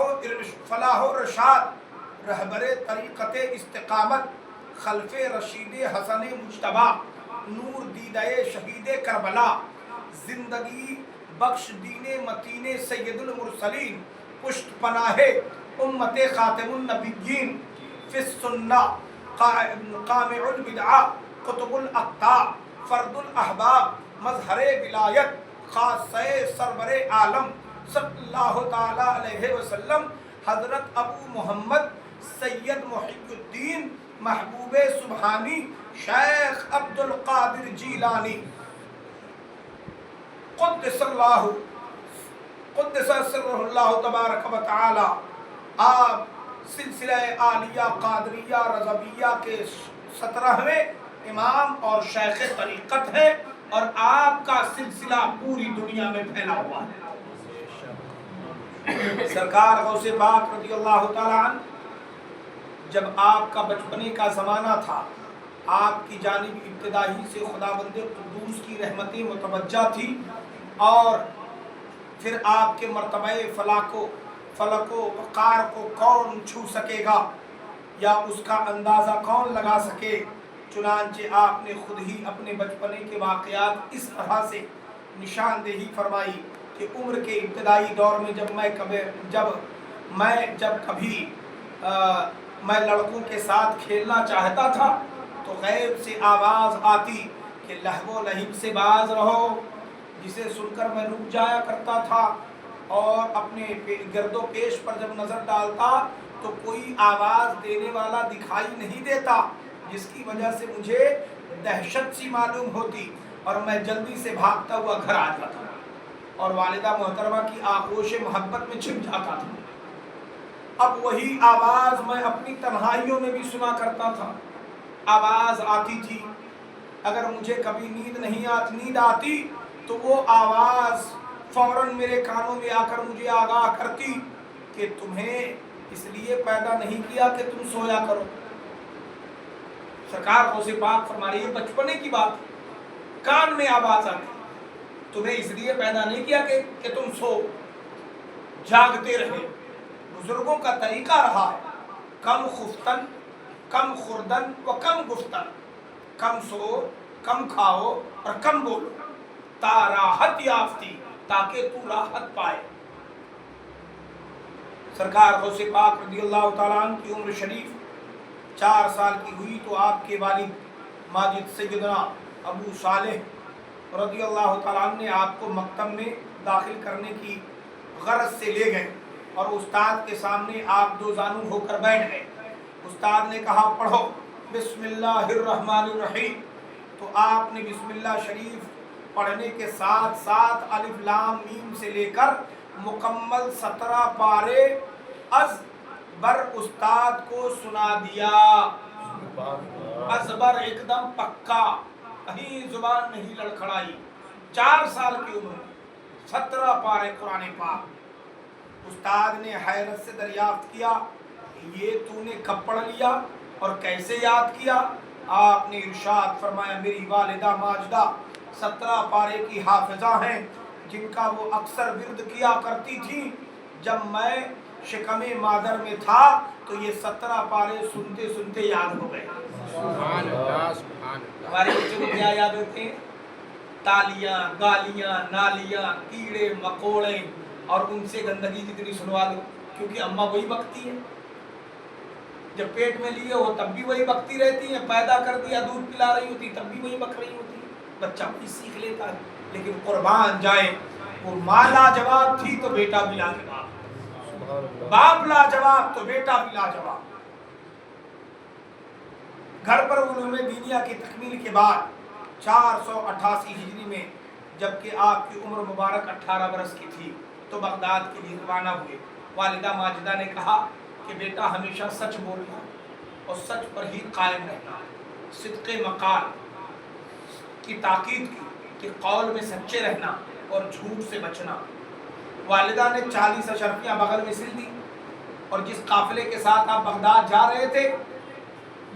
S1: و رشاد، رہبر طریقت استقامت، خلف رشید حسن مجتبی، نور دیدہ شہید کربلا، زندگی بخش دین متین سید المرسلین، پشت پناہ امت خاتم النبیین، فی السنہ قامع البدعہ، قطب الاقطاب، فرد الاحباب، مظہر ولایت، خاصہ سرور عالم صلی اللہ تعالیٰ علیہ وسلم، حضرت ابو محمد سید محی الدین محبوب سبحانی شیخ عبد القادر جیلانی قدس سرہ اللہ تبارک و تعالی۔ آپ سلسلہ عالیہ قادریہ رضویہ کے 17ویں امام اور شیخ طریقت ہے، اور آپ کا سلسلہ پوری دنیا میں پھیلا ہوا ہے۔ سرکار غوث پاک رضی اللہ تعالیٰ عنہ جب آپ کا بچپنے کا زمانہ تھا، آپ کی جانب ابتدائی سے خداوند قدوس کی رحمتیں متوجہ تھی، اور پھر آپ کے مرتبہ فلک و وقار کو کون چھو سکے گا، یا اس کا اندازہ کون لگا سکے۔ چنانچہ آپ نے خود ہی اپنے بچپنے کے واقعات اس طرح سے نشاندہی فرمائی کہ عمر کے ابتدائی دور میں جب کبھی میں لڑکوں کے ساتھ کھیلنا چاہتا تھا تو غیب سے آواز آتی کہ لہو و لہب سے باز رہو، جسے سن کر میں رک جایا کرتا تھا، اور اپنے گرد و پیش پر جب نظر ڈالتا تو کوئی آواز دینے والا دکھائی نہیں دیتا، جس کی وجہ سے مجھے دہشت سی معلوم ہوتی، اور میں جلدی سے بھاگتا ہوا گھر آ جاتا اور والدہ محترمہ کی آغوش محبت میں چھپ جاتا تھا۔ اب وہی آواز میں اپنی تنہائیوں میں بھی سنا کرتا تھا۔ آواز آتی تھی، اگر مجھے کبھی نیند آتی تو وہ آواز فوراً میرے کانوں میں آ کر مجھے آگاہ کرتی کہ تمہیں اس لیے پیدا نہیں کیا کہ تم سویا کرو۔ سرکار غوث پاک فرما رہی ہے بچپنے کی بات، کان میں آواز آتی، تمہیں اس لیے پیدا نہیں کیا کہ تم سو جاگتے رہے۔ بزرگوں کا طریقہ رہا ہے کم خفتن، کم خوردن و کم گفتن، کم سو، کم کھاؤ اور کم بولو، تا راحت یافتی، تاکہ تو راحت پائے۔ سرکار غوث پاک رضی اللہ تعالیٰ عنہ کی عمر شریف 4 سال کی ہوئی تو آپ کے والد ماجد سیدنا ابو صالح رضی اللہ تعالیٰ عنہ نے آپ کو مکتب میں داخل کرنے کی غرض سے لے گئے اور استاد کے سامنے آپ دو زانو ہو کر بیٹھ گئے. استاد نے کہا پڑھو بسم اللہ الرحمن الرحیم، تو آپ نے بسم اللہ شریف پڑھنے کے ساتھ ساتھ الف لام میم سے لے کر مکمل 17 پارے از بر استاد کو سنا دیا. ازبر ایک دم پکا، کہیں زبان نہیں لڑکھڑائی. 4 سال کی عمر میں 17 پارے قرآن پاک. استاد نے حیرت سے دریافت کیا یہ تو نے کب پڑھ لیا اور کیسے یاد کیا؟ آپ نے ارشاد فرمایا میری والدہ ماجدہ 17 پارے کی حافظہ ہیں جن کا وہ اکثر ورد کیا کرتی تھی. جب میں شکم مادر میں تھا تو یہ 17 پارے سنتے سنتے یاد ہو گئے.
S2: سبحان اللہ سبحان اللہ.
S1: ہمارے بچوں کو کیا یاد ہوتے ہیں؟ تالیاں، گالیاں، نالیاں، کیڑے مکوڑے، اور ان سے گندگی کتنی سنوا دو، کیونکہ اماں وہی بکتی ہے. جب پیٹ میں لیے ہو تب بھی وہی بکتی رہتی ہیں، پیدا کر دیا دودھ پلا رہی ہوتی تب بھی وہی بک رہی ہوتی ہے. بچہ بھی سیکھ لیتا ہے. لیکن قربان جائے وہ ماں لاجواب تھی تو بیٹا بھی لاجواب، باپ لاجواب تو بیٹا بھی لاجواب. گھر پر علوم دینیہ کی تکمیل کے بعد 488 ہجری میں جبکہ آپ کی عمر مبارک 18 برس کی تھی تو بغداد کے لیے روانہ ہوئے. والدہ ماجدہ نے کہا کہ بیٹا ہمیشہ سچ بولنا اور سچ پر ہی قائم رہنا. صدق مقال کی تاکید کی کہ قول میں سچے رہنا اور جھوٹ سے بچنا. والدہ نے 40 اشرفیاں بغل میں سل دی اور جس قافلے کے ساتھ آپ بغداد جا رہے تھے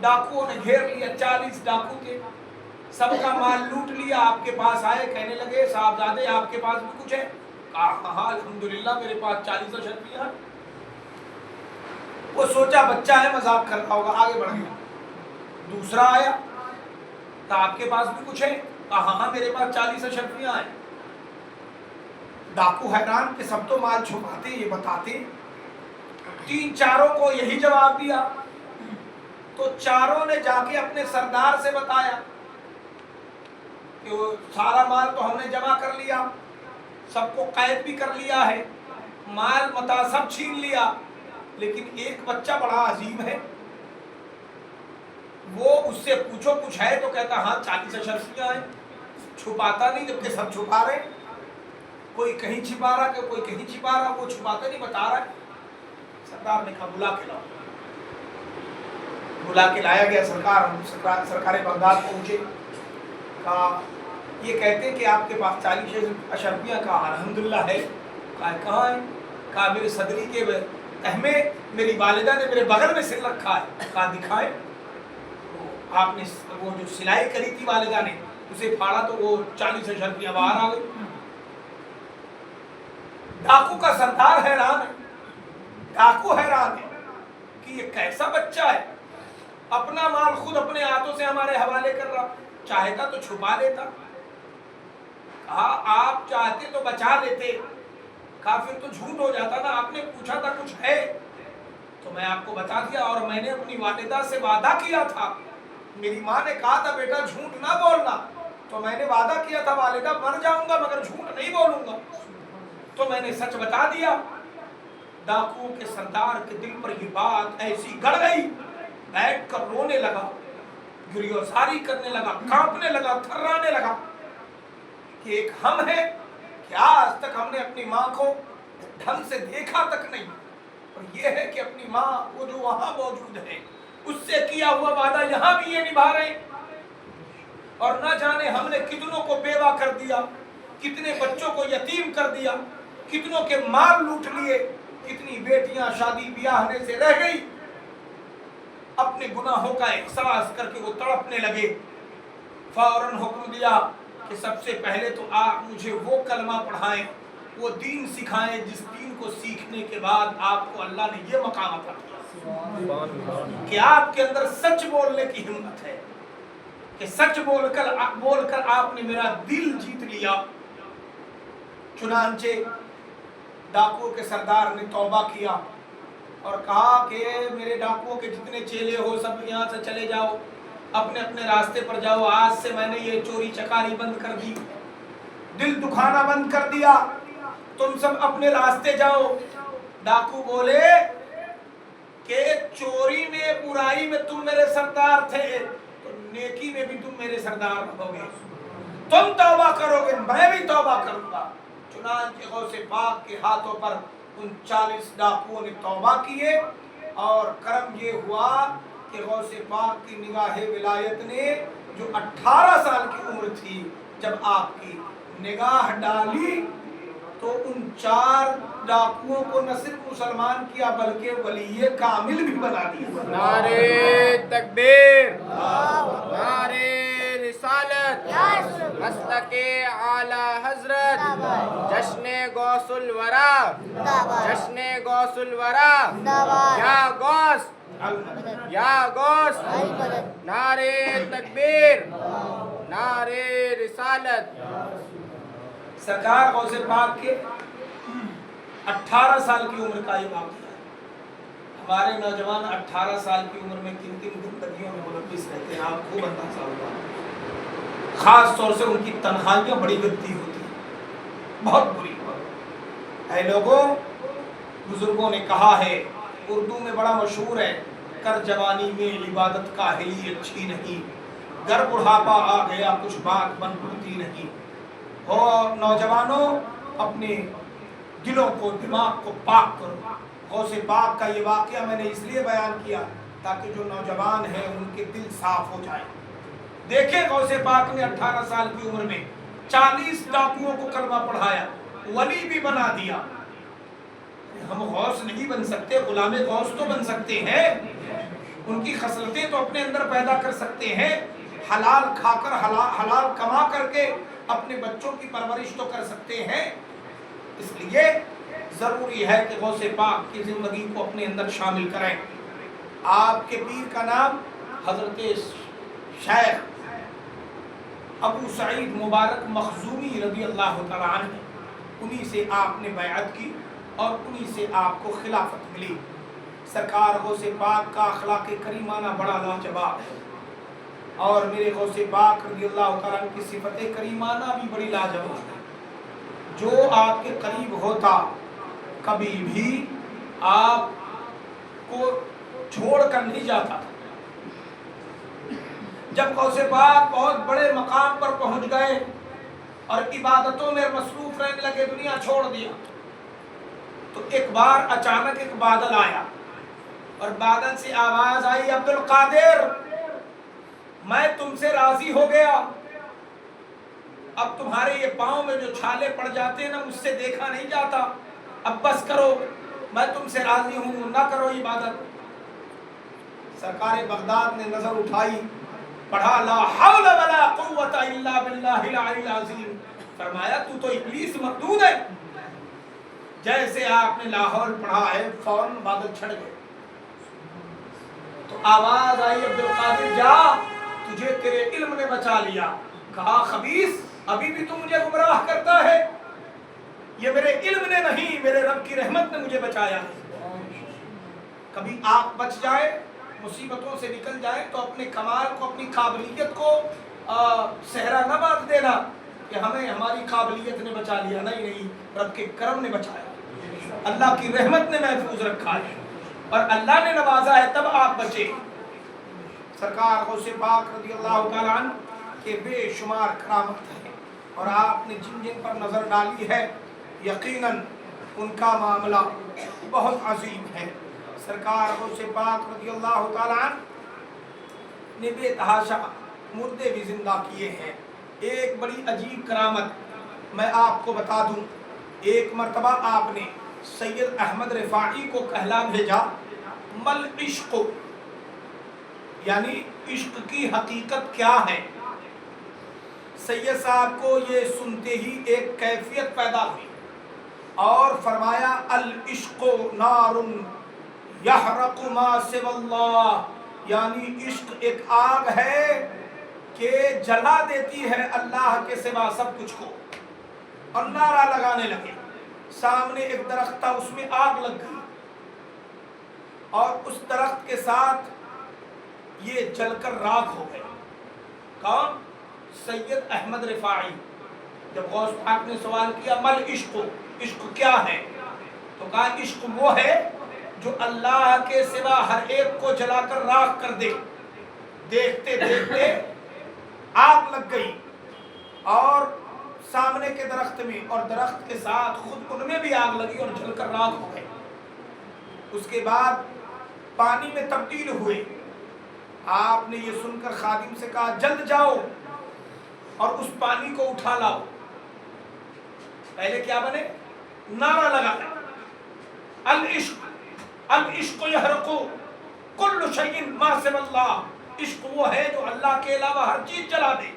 S1: ڈاکوؤں نے گھیر لیا. 40 ڈاکو تھے، سب کا مال لوٹ لیا. آپ کے پاس آئے، کہنے لگے صاحبزادے آپ کے پاس بھی کچھ ہے؟ کہا ہاں الحمدللہ میرے پاس 40 اشرفیاں ہیں. وہ سوچا بچہ ہے مذاق کر رہا ہوگا، آگے بڑھ گیا. دوسرا آیا کہا آپ کے پاس بھی کچھ ہے؟ کہا ہاں میرے پاس 40 اشرفیاں ہیں. ڈاکو حیران کہ سب تو مال چھپاتے یہ بتاتے. 3 کو یہی جواب دیا تو چاروں نے جا کے اپنے سردار سے بتایا کہ وہ سارا مال تو ہم نے جمع کر لیا، سب کو قید بھی کر لیا ہے، مال متا سب چھین لیا، لیکن ایک بچہ بڑا عظیم ہے. وہ اس سے پوچھو کچھ ہے تو کہتا ہاں 40 اشرفیاں ہیں. چھپاتا نہیں جبکہ سب چھپا رہے. کوئی کہیں چھپا رہا کہ کوئی کہیں چھپا رہا، وہ چھپاتا نہیں بتا رہا ہے. سردار نے کہا بلا کے لاؤ. بلا کے لایا گیا. سرکار بغداد پہنچے. کہا یہ کہتے ہیں کہ آپ کے پاس 40 اشرفیاں. کہا الحمدللہ ہے. کہا کہاں ہے؟ کہا میرے صدری کے تہمے میری والدہ نے میرے بغل میں سل رکھا ہے. کہا دکھائے. آپ نے وہ جو سلائی کری تھی والدہ نے اسے پھاڑا تو وہ 40 اشرفیاں باہر آ گئی. ڈاکو کا سردار حیران ہے، ڈاکو حیران ہے کہ یہ کیسا بچہ ہے، اپنا مال خود اپنے ہاتھوں سے ہمارے حوالے کر رہا. چاہتا تو چھپا لیتا. کہا آپ چاہتے تو بچا لیتے. کہا پھر تو جھوٹ ہو جاتا نا. آپ نے پوچھا تھا کچھ ہے تو میں آپ کو بتا دیا، اور میں نے اپنی والدہ سے وعدہ کیا تھا. میری ماں نے کہا تھا بیٹا جھوٹ نہ بولنا، تو میں نے وعدہ کیا تھا والدہ مر جاؤں گا مگر جھوٹ نہیں بولوں گا، تو میں نے سچ بتا دیا. ڈاکوؤں کے سردار کے دل پر یہ بات ایسی گڑ گئی، بیٹھ کر رونے لگا، گریوزاری کرنے لگا، کانپنے لگا، تھرانے لگا کہ ایک ہم ہیں کہ آج تک ہم نے اپنی ماں کو ڈھنگ سے دیکھا تک نہیں، اور یہ ہے کہ اپنی ماں وہ جو وہاں موجود ہے اس سے کیا ہوا وعدہ یہاں بھی یہ نبھا رہے ہیں، اور نہ جانے ہم نے کتنوں کو بیوہ کر دیا، کتنے بچوں کو یتیم کر دیا، کتنوں کے مال لوٹ لیے، کتنی بیٹیاں شادی بیاہ سے رہ گئی. اپنے گناہوں کا احساس کر کے وہ تڑپنے لگے. فوراً حکم دیا کہ سب سے پہلے تو آپ مجھے وہ کلمہ پڑھائیں، وہ دین سکھائیں جس دین کو سیکھنے کے بعد آپ کو اللہ نے یہ مقام عطا کیا کہ آپ کے اندر سچ بولنے کی ہمت ہے، کہ سچ بول کر آپ نے میرا دل جیت لیا. چنانچہ ڈاکوؤں کے سردار نے توبہ کیا اور کہا کہ میرے ڈاکوؤں کے جتنے چیلے ہو سب یہاں سے چلے جاؤ، اپنے اپنے راستے پر جاؤ. آج سے میں نے یہ چوری چکاری بند کر دی، دل دکھانا بند کر دیا، تم سب اپنے راستے جاؤ۔ ڈاکو بولے کہ چوری میں، برائی میں تم میرے سردار تھے، تو نیکی میں بھی تم میرے سردار رہو گے، تم توبہ کرو گے میں بھی توبہ کروں گا۔ چنانچہ غوث پاک کے ہاتھوں پر ان 40 ڈاکوؤں نے توبہ کیے، اور کرم یہ ہوا کہ غوث پاک کی نگاہ ولایت نے جو 18 سال کی عمر تھی، جب آپ کی نگاہ ڈالی تو ان 4 ڈاکوؤں کو نہ صرف مسلمان کیا بلکہ ولی کامل بھی بنا دیا۔
S2: نعرے تکبیر، نعرے رسالت، مسلک اعلی حضرت، جشن غوث الورا، جشن غوث الورا، یا غوث یا غوث، نعرے تکبیر، نعرے رسالت۔
S1: سرکار غوث پاک کے 18 سال کی عمر کا یہ واقعہ ہے۔ ہمارے نوجوان 18 سال کی عمر میں کن کن زندگیوں میں ملوث رہتے ہیں، آپ خوب اندازہ ہوگا۔ خاص طور سے ان کی تنہائیاں بڑی گندی ہوتی ہیں، بہت بری۔ اے لوگوں، بزرگوں نے کہا ہے، اردو میں بڑا مشہور ہے، کر جوانی میں عبادت کاہلی اچھی نہیں، گر بڑھاپا آ گیا کچھ بات بن پڑتی نہیں۔ اور نوجوانوں، اپنے دلوں کو، دماغ کو پاک کرو۔ غوث پاک کا یہ واقعہ میں نے اس لیے بیان کیا تاکہ جو نوجوان ہیں ان کے دل صاف ہو جائے۔ دیکھیں غوث پاک نے 18 سال کی عمر میں 40 ڈاکوؤں کو کلمہ پڑھایا، ولی بھی بنا دیا۔ ہم غوث نہیں بن سکتے، غلام غوث تو بن سکتے ہیں، ان کی خصلتیں تو اپنے اندر پیدا کر سکتے ہیں، حلال کھا کر، حلال کما کر کے اپنے بچوں کی پرورش تو کر سکتے ہیں۔ اس لیے ضروری ہے کہ غوث پاک کی زندگی کو اپنے اندر شامل کریں۔ آپ کے پیر کا نام حضرت شیخ ابو سعید مبارک مخزومی رضی اللہ تعالیٰ عنہ، انہی سے آپ نے بیعت کی اور انہی سے آپ کو خلافت ملی۔ سرکار غوث پاک کا اخلاق کریمانہ بڑا لاجواب ہے، اور میرے غوث پاک رضی اللہ تعالیٰ عنہ کی صفت کریمانہ بھی بڑی لاجواب ہے۔ جو آپ کے قریب ہوتا کبھی بھی آپ کو چھوڑ کر نہیں جاتا۔ جب غوث پاک بہت بڑے مقام پر پہنچ گئے اور عبادتوں میں مصروف رہنے لگے، دنیا چھوڑ دیا، تو ایک بار اچانک ایک بادل آیا، اور بادل سے آواز آئی، عبد القادر میں تم سے راضی ہو گیا، اب تمہارے یہ پاؤں میں جو چھالے پڑ جاتے ہیں نا، مجھ سے دیکھا نہیں جاتا، اب بس کرو، میں تم سے راضی ہوں، نہ کرو عبادت۔ سرکار بغداد نے نظر اٹھائی، پڑھا لا حول ولا قوت الا باللہ العلی العظیم، فرمایا تو تو ابلیس مردود ہے۔ جیسے آپ نے لا حول پڑھا ہے، فوراً بادل چھڑ گئے، تو آواز آئی، عبد القادر جا، تجھے تیرے علم نے بچا لیا۔ کہا خبیث، ابھی بھی تو مجھے گمراہ کرتا ہے، یہ میرے علم نے نہیں، میرے رب کی رحمت نے مجھے بچایا ہے۔ کبھی آپ بچ جائے، مصیبتوں سے نکل جائے، تو اپنے کمال کو، اپنی قابلیت کو صحرا نہ باندھ دینا کہ ہمیں ہماری قابلیت نے بچا لیا، نہیں، رب کے کرم نے بچایا، اللہ کی رحمت نے محفوظ رکھا ہے، اور اللہ نے نوازا ہے، تب آپ بچے۔ سرکار غوث پاک رضی اللہ تعالیٰ عنہ کے بے شمار کرامت ہیں، اور آپ نے جن جن پر نظر ڈالی ہے یقیناً ان کا معاملہ بہت عظیم ہے۔ سرکار غوث پاک رضی اللہ تعالیٰ عنہ نے بے تحاشا مردے بھی زندہ کیے ہیں۔ ایک بڑی عجیب کرامت میں آپ کو بتا دوں، ایک مرتبہ آپ نے سید احمد رفاعی کو کہلا بھیجا، مل عشق، یعنی عشق کی حقیقت کیا ہے۔ سید صاحب کو یہ سنتے ہی ایک کیفیت پیدا ہوئی، اور فرمایا العشق نار یحرق ما سوى اللہ، یعنی عشق ایک آگ ہے کہ جلا دیتی ہے اللہ کے سوا سب کچھ کو۔ اور نعرہ لگانے لگے، سامنے ایک درخت تھا، اس میں آگ لگ گئی، اور اس درخت کے ساتھ یہ جل کر راکھ ہو گئے۔ کون؟ سید احمد رفاعی۔ جب غوث پاک نے سوال کیا مل عشق، عشق کیا ہے، تو کہا عشق وہ ہے جو اللہ کے سوا ہر ایک کو جلا کر راکھ کر دے۔ دیکھتے دیکھتے آگ لگ گئی اور سامنے کے درخت میں، اور درخت کے ساتھ خود ان میں بھی آگ لگی اور جل کر راکھ ہو گئے۔ اس کے بعد پانی میں تبدیل ہوئے۔ آپ نے یہ سن کر خادم سے کہا جلد جاؤ اور اس پانی کو اٹھا لاؤ۔ پہلے کیا بنے؟ نعرہ لگا العشق العشق یحرق کل شیء ما سوى اللہ، عشق وہ ہے جو اللہ کے علاوہ ہر چیز جلا دے۔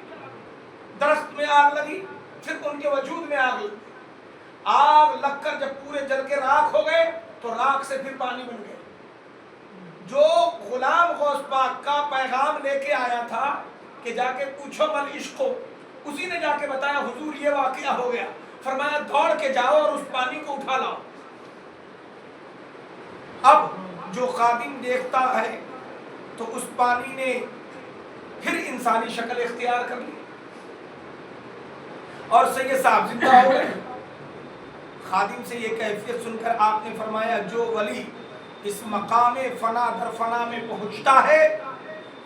S1: درخت میں آگ لگی، پھر ان کے وجود میں آگ لگی، آگ لگ کر جب پورے جل کے راکھ ہو گئے تو راکھ سے پھر پانی بن گئے۔ جو غلام غوث پاک کا پیغام لے کے آیا تھا کہ جا کے پوچھو مل عشق، اسی نے جا کے بتایا حضور یہ واقعہ ہو گیا۔ فرمایا دوڑ کے جاؤ اور اس پانی کو اٹھا لاؤ۔ اب جو خادم دیکھتا ہے تو اس پانی نے پھر انسانی شکل اختیار کر لی اور سید صاحب زندہ ہو گئے۔ خادم سے یہ کیفیت سن کر آپ نے فرمایا جو ولی اس مقام فنا در فنا میں پہنچتا ہے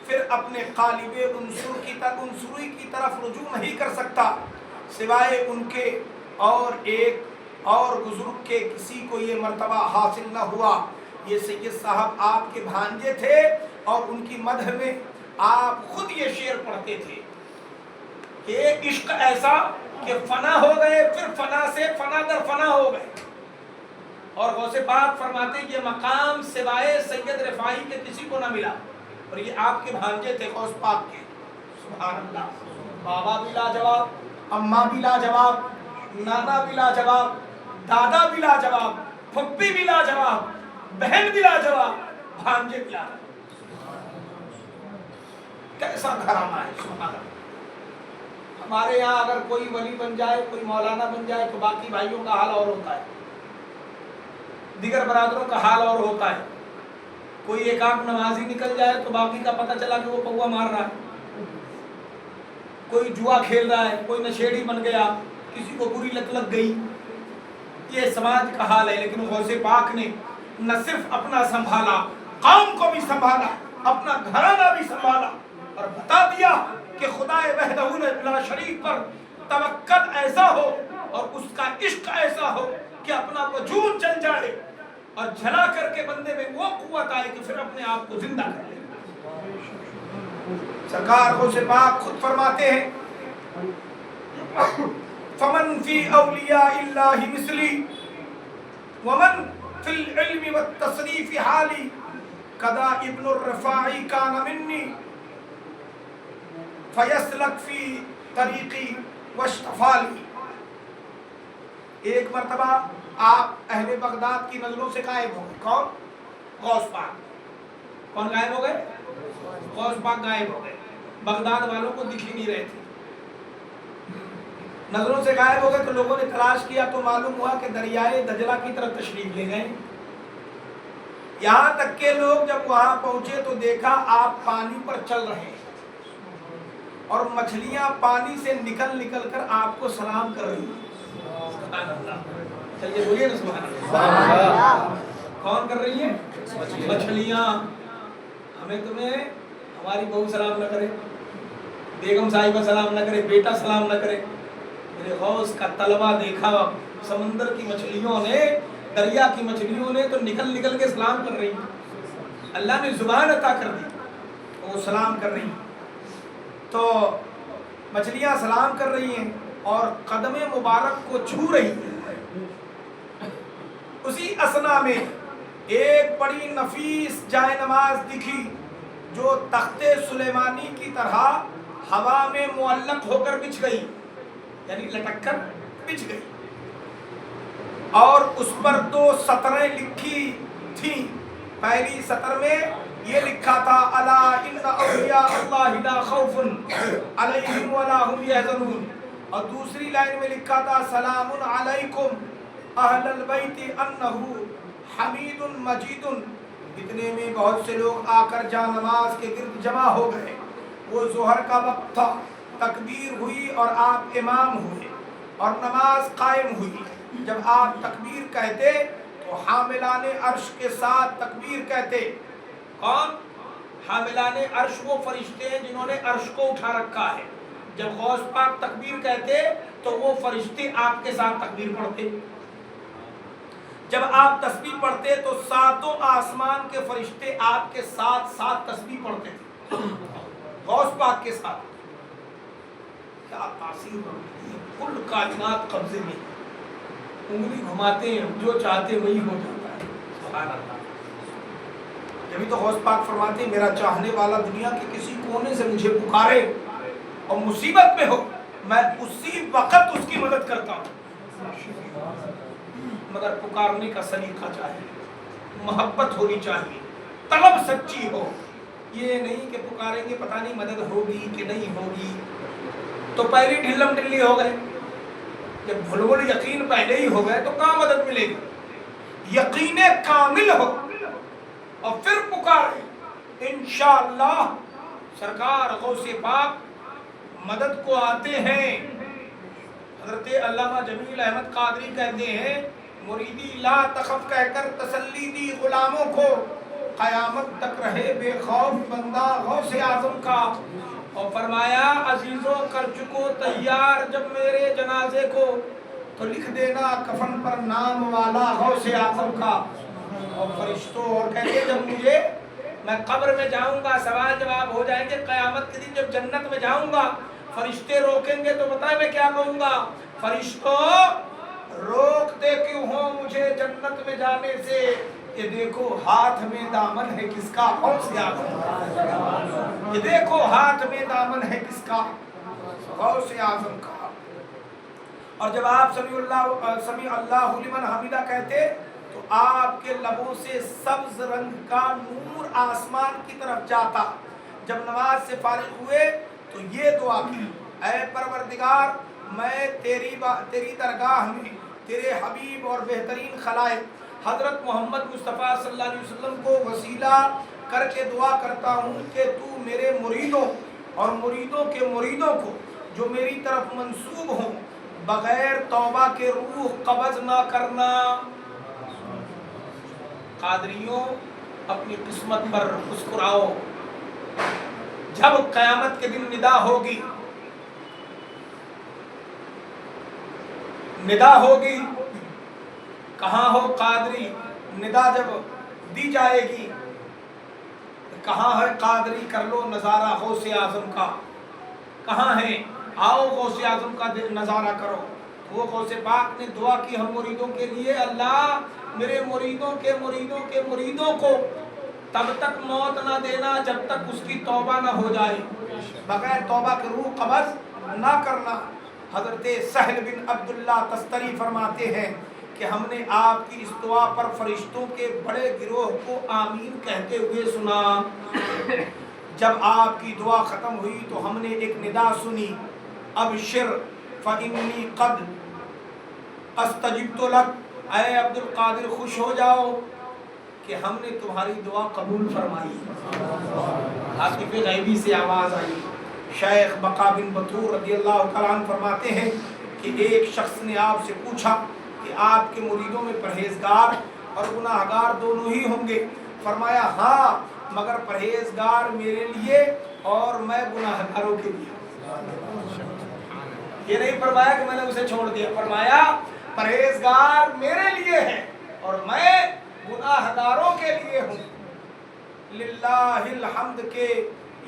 S1: پھر اپنے قالب عنصری کی طرف رجوع نہیں کر سکتا سوائے ان کے اور ایک اور بزرگ کے کسی کو یہ مرتبہ حاصل نہ ہوا۔ یہ سید صاحب آپ کے بھانجے تھے اور ان کی مدح میں آپ خود یہ شعر پڑھتے تھے کہ عشق ایسا کہ فنا ہو گئے، پھر فنا سے فنا در فنا ہو گئے۔ اور غوث پاک فرماتے ہیں یہ مقام سوائے سید رفاعی کے کسی کو نہ ملا، اور یہ آپ کے بھانجے تھے غوث پاک کے۔ سبحان اللہ، بابا بھی لاجواب، اماں بھی لاجواب، نانا بھی لاجواب، دادا بھی لاجواب، پھپھی بھی لاجواب، بہن بھی لاجواب، بھانجے بھی لاجواب۔ کیسا گھرانہ ہے، سبحان اللہ۔ ہمارے یہاں اگر کوئی ولی بن جائے، کوئی مولانا بن جائے تو باقی بھائیوں کا حال اور ہوتا ہے، دیگر برادروں کا حال اور ہوتا ہے۔ کوئی ایک آنکھ نمازی نکل جائے تو باقی کا پتہ چلا کہ وہ پوا مار رہا ہے، کوئی جوا کھیل رہا ہے، کوئی نشیڑی بن گیا، کسی کو بری لت لگ گئی۔ یہ سماج کا حال ہے، لیکن غوث پاک نے نہ صرف اپنا سنبھالا، قوم کو بھی سنبھالا، اپنا گھرانہ بھی سنبھالا، اور بتا دیا کہ خدا وحدہ لا شریک پر توکل ایسا ہو اور اس کا عشق ایسا ہو کہ اپنا وجود جل جائے اور جلا کر کے بندے میں وہ قوت آئے کہ پھر اپنے آپ کو زندہ کر لے۔ سرکار غوث پاک خود فرماتے ہیں فمن فی اولیاء اللہ مثلی ومن فی العلم والتصریف حالی کدا ابن الرفاعی کان منی فیسلک فی طریقی واشتفالی۔ ایک مرتبہ آپ اہل بغداد کی نظروں سے غائب ہو گئے۔ کون؟ غوث پاک۔ کون غائب ہو گئے؟ غوث پاک غائب ہو گئے، بغداد والوں کو دکھ ہی نہیں رہے تھے۔ نظروں سے غائب ہو گئے تو لوگوں نے تلاش کیا تو معلوم ہوا کہ دریائے دجلہ کی طرف تشریف لے گئے۔ یہاں تک کہ لوگ جب وہاں پہنچے تو دیکھا آپ پانی پر چل رہے ہیں اور مچھلیاں پانی سے نکل نکل کر آپ کو سلام کر رہی ہیں۔ چلیے بولیے نا سبحان اللہ۔ کون کر رہی ہیں؟ مچھلیاں۔ ہمیں تمہیں ہماری بہو سلام نہ کرے، بیگم صاحبہ سلام نہ کرے، بیٹا سلام نہ کرے، میرے غوث کا طلبہ دیکھا سمندر کی مچھلیوں نے، دریا کی مچھلیوں نے تو نکل نکل کے سلام کر رہی ہیں۔ اللہ نے زبان عطا کر دی، وہ سلام کر رہی ہیں۔ تو مچھلیاں سلام کر رہی ہیں اور قدم مبارک کو چھو رہی ہیں۔ اسی اثنا میں ایک بڑی نفیس جائے نماز دکھی جو تخت سلیمانی کی طرح ہوا میں معلق ہو کر بچھ گئی، یعنی لٹک کر بچھ گئی، اور اس پر 2 سطریں لکھی تھیں۔ پہلی سطر میں یہ لکھا تھا الا ان اولیاء اللہ لا خوف علیہم ولا هم یحزنون، اور دوسری لائن میں لکھا تھا سلام علیکم اہل البیت انہ حمید مجید۔ اتنے میں بہت سے لوگ آ کر جا نماز کے گرد جمع ہو گئے۔ وہ ظہر کا وقت تھا، تکبیر ہوئی اور آپ امام ہوئے۔ اور نماز قائم ہوئی، جب آپ تکبیر کہتے تو حاملان عرش کے ساتھ تکبیر کہتے۔ کون؟ حاملان عرش وہ فرشتے ہیں جنہوں نے عرش کو اٹھا رکھا ہے۔ جب غوث پاک تکبیر کہتے تو وہ فرشتے آپ کے ساتھ تکبیر پڑھتے۔ جب آپ تسبیح پڑھتے تو ساتوں آسمان کے فرشتے آپ کے ساتھ ساتھ تسبیح پڑھتے تھے غوث پاک کے ساتھ۔ کیا تاثیر ہوتی ہے، کل کائنات قبضے میں، انگلی گھماتے ہیں، جو چاہتے وہی ہو جاتا ہے۔ سبحان اللہ۔ جبھی تو غوث پاک فرماتے ہیں میرا چاہنے والا دنیا کے کسی کونے سے مجھے پکارے اور مصیبت میں ہو، میں اسی وقت اس کی مدد کرتا ہوں، مگر پکارنے کا سلیقہ چاہیے، محبت ہونی چاہیے، طلب سچی ہو۔ یہ نہیں کہ پکاریں گے پتہ نہیں مدد ہوگی کہ نہیں ہوگی، تو پہلی ڈھلم ڈلی ہو گئے۔ جب بھلول یقین پہلے ہی ہو گئے تو کہاں مدد ملے گی؟ یقین کامل ہو اور پھر پکارے، انشاءاللہ سرکار غوث پاک مدد کو آتے ہیں۔ حضرت علامہ جمیل احمد قادری کہتے ہیں مریدی لا تخف کہہ کر تسلی دی غلاموں کو، قیامت تک رہے بے خوف بندہ غوث اعظم کا۔ اور فرمایا عزیزوں کر چکو تیار جب میرے جنازے کو، تو لکھ دینا کفن پر نام والا غوث اعظم کا۔ اور فرشتوں اور کہتے جب مجھے میں قبر میں جاؤں گا، سوال جواب ہو جائیں گے، قیامت کے دن جب جنت میں جاؤں گا فرشتے روکیں گے تو بتائیں میں کیا کہوں گا؟ فرشتوں روکتے کیوں ہو مجھے جنت میں جانے سے؟ یہ دیکھو ہاتھ میں دامن ہے کس کا؟ غوث اعظم۔ یہ دیکھو ہاتھ میں دامن ہے کس کا؟ غوث اعظم کا۔ اور جب آپ سمیع اللہ لمن حمیدہ کہتے تو آپ کے لبوں سے سبز رنگ کا نور آسمان کی طرف جاتا۔ جب نماز سے فارغ ہوئے تو یہ دعا کی، اے پروردگار میں تیری درگاہ میں تیرے حبیب اور بہترین خلائق حضرت محمد مصطفیٰ صلی اللہ علیہ وسلم کو وسیلہ کر کے دعا کرتا ہوں کہ تو میرے مریدوں اور مریدوں کے مریدوں کو جو میری طرف منسوب ہوں بغیر توبہ کے روح قبض نہ کرنا۔ قادریوں اپنی قسمت پر مسکراؤ، جب قیامت کے دن ندا ہوگی، ندا ہوگی، کہاں ہو قادری؟ ندا جب دی جائے گی کہاں ہے قادری؟ کر لو نظارہ غوث اعظم کا، کہاں ہے؟ آؤ غوث اعظم کا نظارہ کرو۔ وہ غوث پاک نے دعا کی ہم مریدوں کے لیے، اللہ میرے مریدوں کے مریدوں کے مریدوں کو تب تک موت نہ دینا جب تک اس کی توبہ نہ ہو جائے، بغیر توبہ کے روح قبض نہ کرنا۔ حضرت سہل بن عبداللہ تستری فرماتے ہیں کہ ہم نے آپ کی اس دعا پر فرشتوں کے بڑے گروہ کو آمین کہتے ہوئے سنا۔ جب آپ کی دعا ختم ہوئی تو ہم نے ایک ندا سنی، ابشر فإنی قد استجبت لک، اے عبد القادر خوش ہو جاؤ کہ ہم نے تمہاری دعا قبول فرمائی۔ حاطب غیبی سے آواز آئی۔ شیخ بقا بن بطور رضی اللہ تعالیٰ عنہ فرماتے ہیں کہ ایک شخص نے آپ سے پوچھا کہ آپ کے مریدوں میں پرہیزگار اور گناہگار دونوں ہی ہوں گے؟ فرمایا ہاں، مگر پرہیزگار میرے لیے اور میں گناہگاروں کے لیے۔ یہ نہیں فرمایا کہ میں نے اسے چھوڑ دیا، فرمایا پرہیزگار میرے لیے ہے اور میں گناہگاروں کے لیے ہوں۔ للہ الحمد کے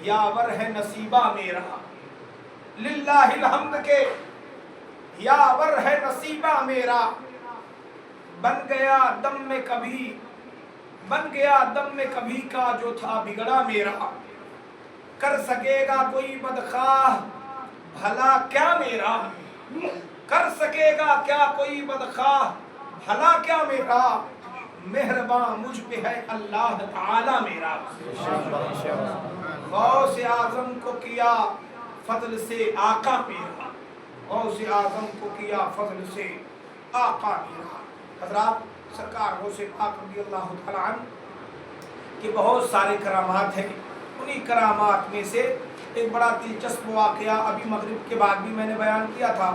S1: یاور ہے نصیبہ میرا، للہ الحمد کے یاور ہے نصیبہ میرا، بن گیا دم میں کبھی کا جو تھا بگڑا میرا، کر سکے گا کوئی بدخواہ بھلا کیا میرا، کر سکے گا کیا کوئی بدخواہ بھلا کیا میرا، مہرباں مجھ پہ ہے اللہ تعالی میرا۔ غوث اعظم کو کیا فضل سے آقا میرا، غوث اعظم کو کیا فضل سے آقا میرا۔ حضرات سرکار غوث پاک رضی اللہ تعالیٰ عنہ کہ بہت سارے کرامات ہیں، انہی کرامات میں سے ایک بڑا دلچسپ واقعہ ابھی مغرب کے بعد بھی میں نے بیان کیا تھا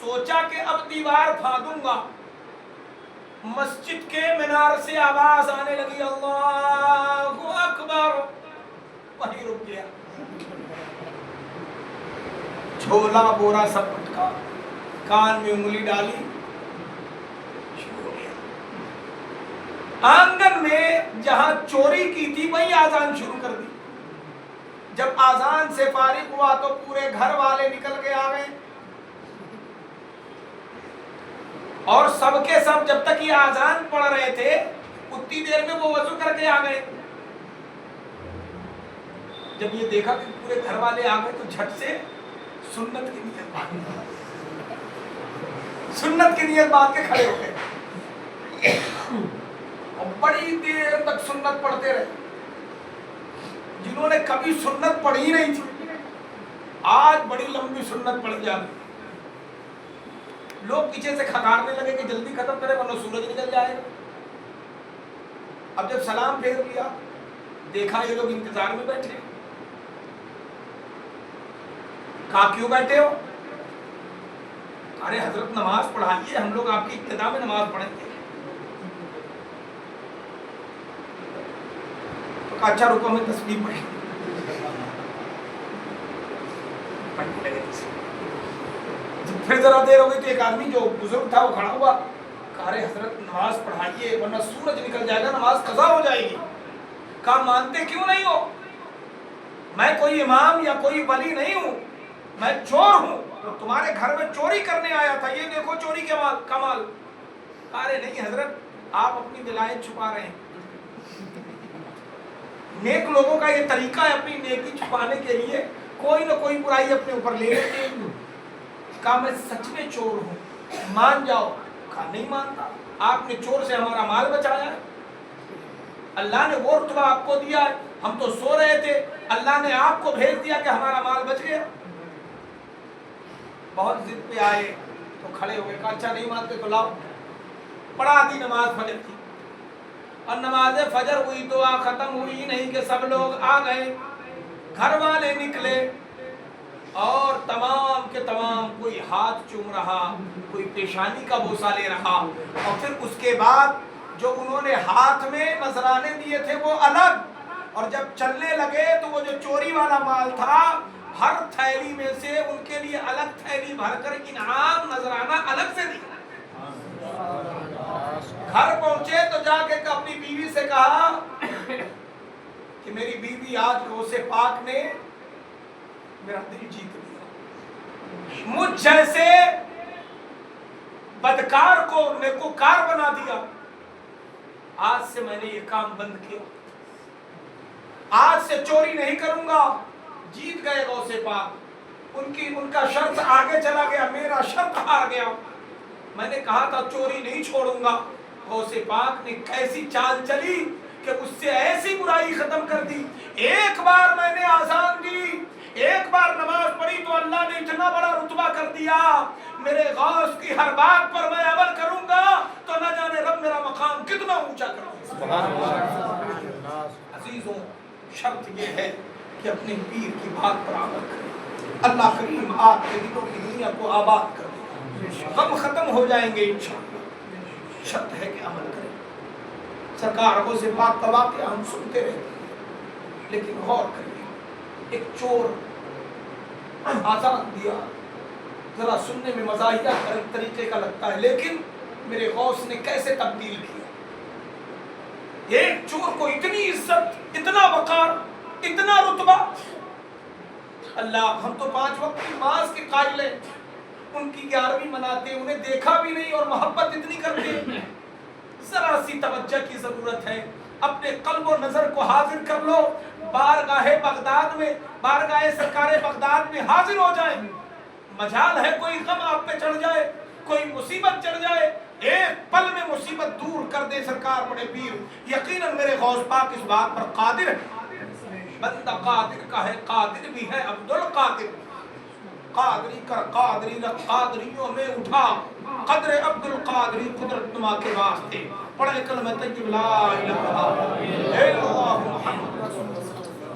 S1: سوچا کہ اب دیوار پھاندوں گا، مسجد کے مینار سے آواز آنے لگی اللہ اکبر، وہیں رک گیا، جھولا بورا سب پٹکا، کان میں انگلی ڈالی، شروع ہو گیا۔ آنگن میں جہاں چوری کی تھی وہیں آذان شروع کر دی۔ جب آذان سے فارغ ہوا تو پورے گھر والے نکل کے آ گئے، اور سب کے سب جب تک یہ آذان پڑھ رہے تھے اتنی دیر میں وہ وضو کر کے آ گئے۔ جب یہ دیکھا کہ پورے گھر والے آ گئے تو جھٹ سے سنت کی نیت باندھ کے کھڑے ہو گئے، اور بڑی دیر تک سنت پڑھتے رہے۔ جنہوں نے کبھی سنت پڑھی نہیں تھی آج بڑی لمبی سنت پڑھ جاتی، لوگ پیچھے سے کھکارنے لگے کہ جلدی ختم کرے ورنہ سورج نکل جائے گا۔ اب جب سلام پھیر لیا دیکھا یہ لوگ انتظار میں بیٹھے، کہا کیوں بیٹھے ہو؟ ارے حضرت نماز پڑھائیے، ہم لوگ آپ کی ابتدا میں نماز پڑھیں گے۔ اچھا رکو میں تسبیح پڑھی، پڑھنے لگے تسبیح۔ پھر ذرا دیر ہو گئی تو ایک آدمی جو بزرگ تھا وہ کھڑا ہوا، کہا ارے حضرت نماز پڑھائیے ورنہ سورج نکل جائے گا، نماز قضا ہو جائے گی۔ کہا مانتے کیوں نہیں ہو؟ میں کوئی امام یا کوئی ولی نہیں ہوں، میں چور ہوں، تو تمہارے گھر میں چوری کرنے آیا تھا، یہ دیکھو چوری کے کمال۔ ارے نہیں حضرت آپ اپنی ولایت چھپا رہے ہیں، نیک لوگوں کا یہ طریقہ ہے اپنی نیکی چھپانے کے لیے کوئی نہ کوئی برائی اپنے اوپر لے لیتے ہیں۔ کہا میں سچ میں چور ہوں، مان جاؤ۔ کہا نہیں مانتا، آپ نے چور سے ہمارا مال بچایا ہے، اللہ نے وہ رتبہ آپ کو دیا ہے، ہم تو سو رہے تھے، اللہ نے آپ کو بھیج دیا کہ ہمارا مال بچ گیا۔ بہت ضد پہ آئے تو کھڑے ہو گئے، کہا اچھا نہیں مانتے تو لاؤ۔ پڑھا دی نماز فجر کی، اور نماز فجر ہوئی، دعا ختم ہوئی نہیں کہ سب لوگ آ گئے، گھر والے نکلے، اور تمام کے تمام کوئی ہاتھ چوم رہا، کوئی پیشانی کا بوسہ لے رہا، اور پھر اس کے بعد جو انہوں نے ہاتھ میں نذرانے دیے تھے وہ الگ، اور جب چلنے لگے تو وہ جو چوری والا مال تھا ہر تھیلی میں سے ان کے لیے الگ تھیلی بھر کر انعام نذرانہ الگ سے دیا۔ گھر پہنچے تو جا کے اپنی بیوی سے کہا کہ میری بیوی آج غوث پاک نے میرا دل جیت لیا، مجھ جیسے بدکار کو نیکوکار بنا دیا، آج سے میں نے یہ کام بند کیا، آج سے چوری نہیں کروں گا۔ جیت گئے غوث پاک، ان کا شرط آگے چلا گیا، میرا شرط ہار گیا۔ میں نے کہا تھا چوری نہیں چھوڑوں گا، غوث پاک نے کیسی چال چلی کہ اس سے ایسی برائی ختم کر دی۔ ایک بار میں نے آذان دی، ایک بار نماز پڑھی تو اللہ نے اتنا بڑا رتبہ کر دیا، میرے غوث کی ہر بات پر میں عمل کروں گا تو نہ جانے رب میرا مقام کتنا اونچا کرے۔ عزیزوں شرط یہ ہے کہ اپنے پیر کی بات پر عمل کریں، اللہ کریم آپ کے دلوں کی دنیا کو آباد کر دے، غم ختم ہو جائیں گے انشاءاللہ۔ شرط ہے کہ عمل کریں۔ سرکار غوث پاک کا واقعہ ہم سنتے رہتے ہیں، لیکن غور کریے، ایک چور آزاد دیا، ذرا سننے میں مزاحیہ طریقے کا لگتا ہے، لیکن میرے غوث نے کیسے تبدیل کیا۔ ایک چور کو اتنی عزت، اتنا وقار، اتنا رتبہ۔ اللہ، ہم تو 5 وقت کی نماز کے قائل ہیں، ان کی 11ویں مناتے، انہیں دیکھا بھی نہیں اور محبت اتنی کرتے ہیں۔ ذرا سی توجہ کی ضرورت ہے، اپنے قلب و نظر کو حاضر کر لو، بارگاہ بغداد میں، بارگاہ سرکار بغداد میں حاضر ہو جائیں۔ مجال ہے کوئی غم آپ پہ چڑھ جائے، کوئی مصیبت چڑھ جائے، ایک پل میں مصیبت دور کر دے سرکار بڑے پیر۔ یقیناً میرے غوث پاک اس بات پر قادر ہے، بندہ قادر کا ہے، قادر بھی ہے عبدالقادر۔ قادری کر قادری رکھ قادریوں میں اٹھا، قدر عبدالقادری قدرت نما کے واسطے۔ پڑھے کلمہ طیب لا الہ الا اللہ محمد